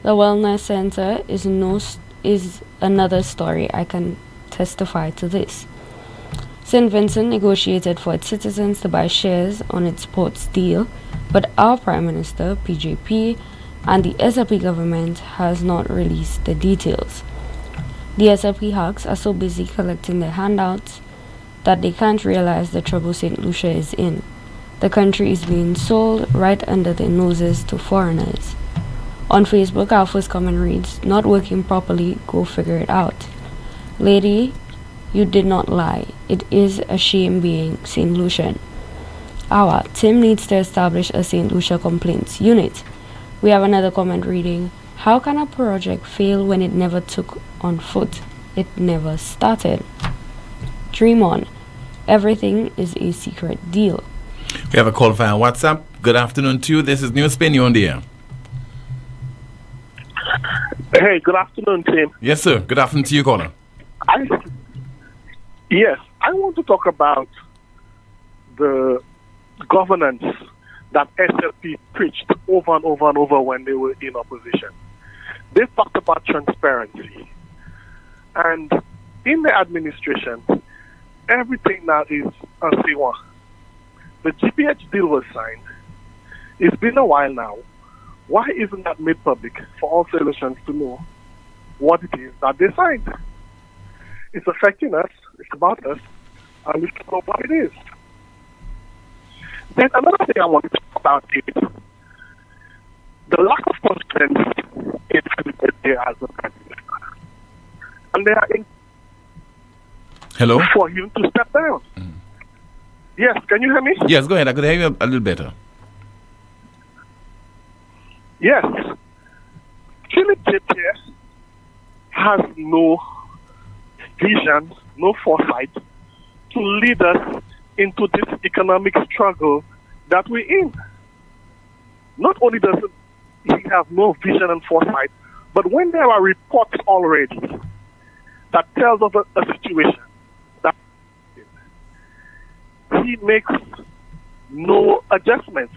"The Wellness Center is another story. I can testify to this. St. Vincent negotiated for its citizens to buy shares on its sports deal, but our Prime Minister, PJP, and the SLP government has not released the details. The SLP hawks are so busy collecting their handouts that they can't realize the trouble St. Lucia is in. The country is being sold right under their noses to foreigners." On Facebook, our first comment reads, "Not working properly, go figure it out. Lady, you did not lie. It is a shame being St. Lucian." Our Tim needs to establish a St. Lucia complaints unit. We have another comment reading, "How can a project fail when it never took on foot? It never started. Dream on. Everything is a secret deal." We have a call via WhatsApp. Good afternoon to you. This is NewsSpin. You're on the air. Hey, good afternoon, Tim. Yes, sir. Good afternoon to you, caller. I want to talk about the governance that SLP preached over and over and over when they were in opposition. They talked about transparency. And in the administration, everything now is on C1. The GPH deal was signed. It's been a while now. Why isn't that made public for all solutions to know what it is that they signed? It's affecting us, it's about us, and we don't know what it is. Then another thing I want to talk about is the lack of confidence in Philippe as a prime minister. And they are in Hello? for him to step down. Yes, can you hear me? Yes, go ahead. I could hear you a little better. Yes. Philip JPS has no vision, no foresight to lead us into this economic struggle that we're in. Not only does he have no vision and foresight, but when there are reports already that tells of a situation that he makes no adjustments.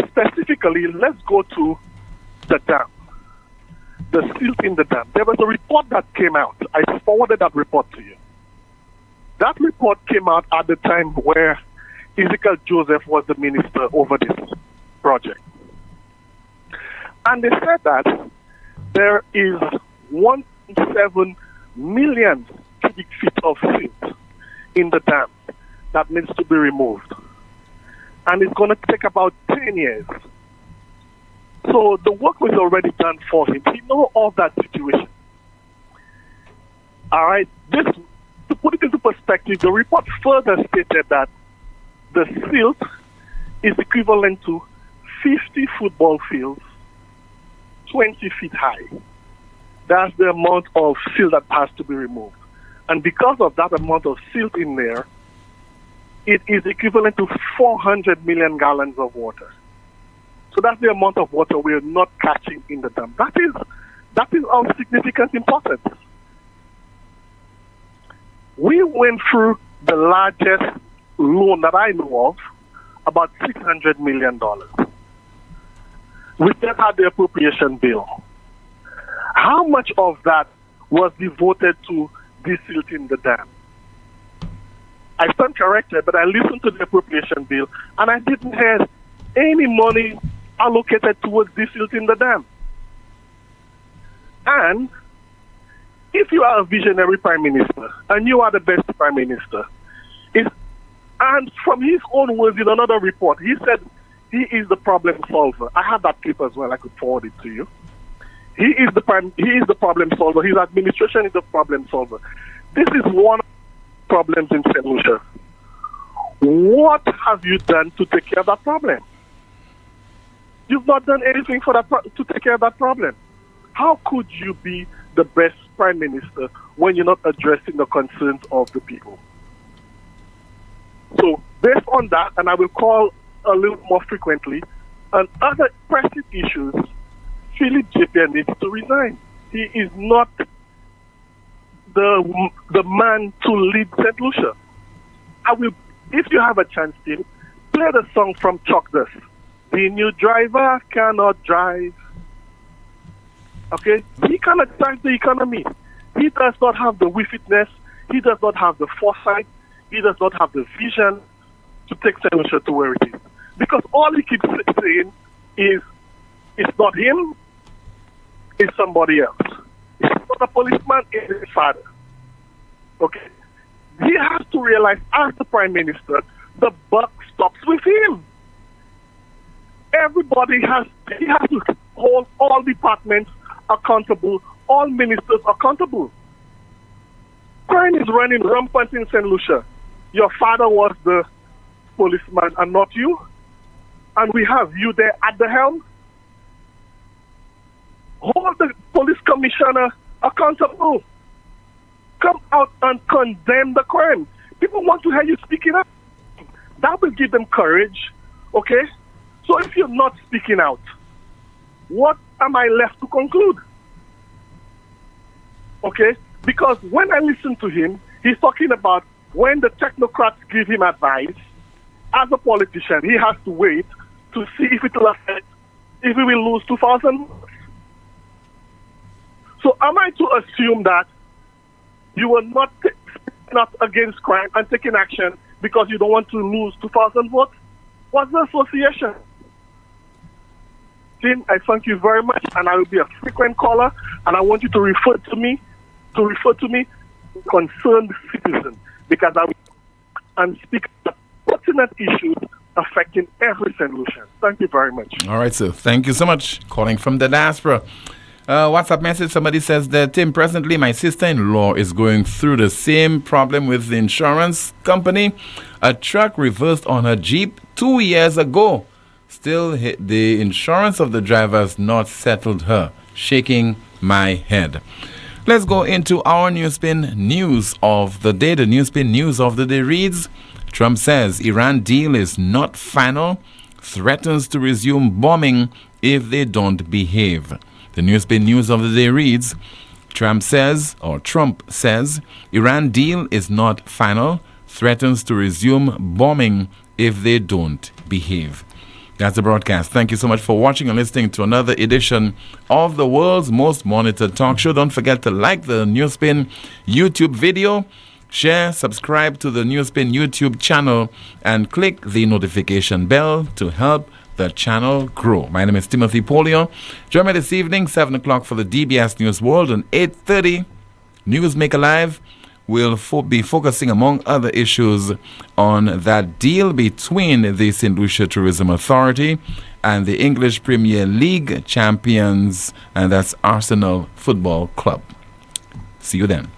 Specifically, let's go to the dam, the silt in the dam. There was a report that came out. I forwarded that report to you. That report came out at the time where Ezekiel Joseph was the minister over this project. And they said that there is 1.7 million cubic feet of silt in the dam that needs to be removed. And it's going to take about 10 years. So the work was already done for him. He knows all that situation. All right. This, to put it into perspective, the report further stated that the silt is equivalent to 50 football fields, 20 feet high. That's the amount of silt that has to be removed. And because of that amount of silt in there, it is equivalent to 400 million gallons of water. So that's the amount of water we're not catching in the dam. That is of significant importance. We went through the largest loan that I know of, about $600 million. We then had the appropriation bill. How much of that was devoted to desilting the dam? I stand corrected, but I listened to the appropriation bill, and I didn't hear any money allocated towards desilting the dam. And if you are a visionary prime minister, and you are the best prime minister, and from his own words in another report, he said he is the problem solver. I have that clip as well. I could forward it to you. He is the problem solver. His administration is the problem solver. This is one of the problems in St. Lucia. What have you done to take care of that problem? You've not done anything for that to take care of that problem. How could you be the best prime minister when you're not addressing the concerns of the people? So based on that, and I will call a little more frequently, on other pressing issues, Philip JPN needs to resign. He is not the man to lead St. Lucia. I will, if you have a chance, Tim, play the song from Chuck Dust. The new driver cannot drive. Okay? He cannot drive the economy. He does not have the wittedness. He does not have the foresight. He does not have the vision to take St. Lucia to where it is. Because all he keeps saying is, it's not him, it's somebody else. It's not a policeman, it's his father. Okay? He has to realize, as the prime minister, the buck stops with him. He has to hold all departments accountable, all ministers accountable. Crime is running rampant in St. Lucia. Your father was the policeman and not you. And we have you there at the helm. Hold the police commissioner accountable. Come out and condemn the crime. People want to hear you speaking up. That will give them courage. Okay? So if you're not speaking out, what am I left to conclude? Okay? Because when I listen to him, he's talking about when the technocrats give him advice, as a politician, he has to wait to see if it will affect, if we will lose 2,000. So am I to assume that You will not not against crime and taking action because you don't want to lose 2,000 votes. What's the association? Tim, I thank you very much, and I will be a frequent caller, and I want you to refer to me, concerned citizen, because I will and speak about pertinent issues affecting every solution. Thank you very much. All right, sir. Thank you so much. Calling from the diaspora. WhatsApp message, somebody says that, Tim, presently my sister-in-law is going through the same problem with the insurance company. A truck reversed on her Jeep 2 years ago. Still, the insurance of the driver has not settled her. Shaking my head. Let's go into our NewsSpin news of the day. The NewsSpin news of the day reads, Trump says Iran deal is not final, threatens to resume bombing if they don't behave. The NewsSpin news of the day reads, Trump says Iran deal is not final, threatens to resume bombing if they don't behave. That's the broadcast. Thank you so much for watching and listening to another edition of the world's most monitored talk show. Don't forget to like the NewsSpin YouTube video, share, subscribe to the NewsSpin YouTube channel, and click the notification bell to help the channel grow. My name is Timothy Poleon. Join me this evening, 7 o'clock for the DBS News World, and 8:30 Newsmaker Live. We'll be focusing, among other issues, on that deal between the St. Lucia Tourism Authority and the English Premier League champions, and that's Arsenal Football Club. See you then.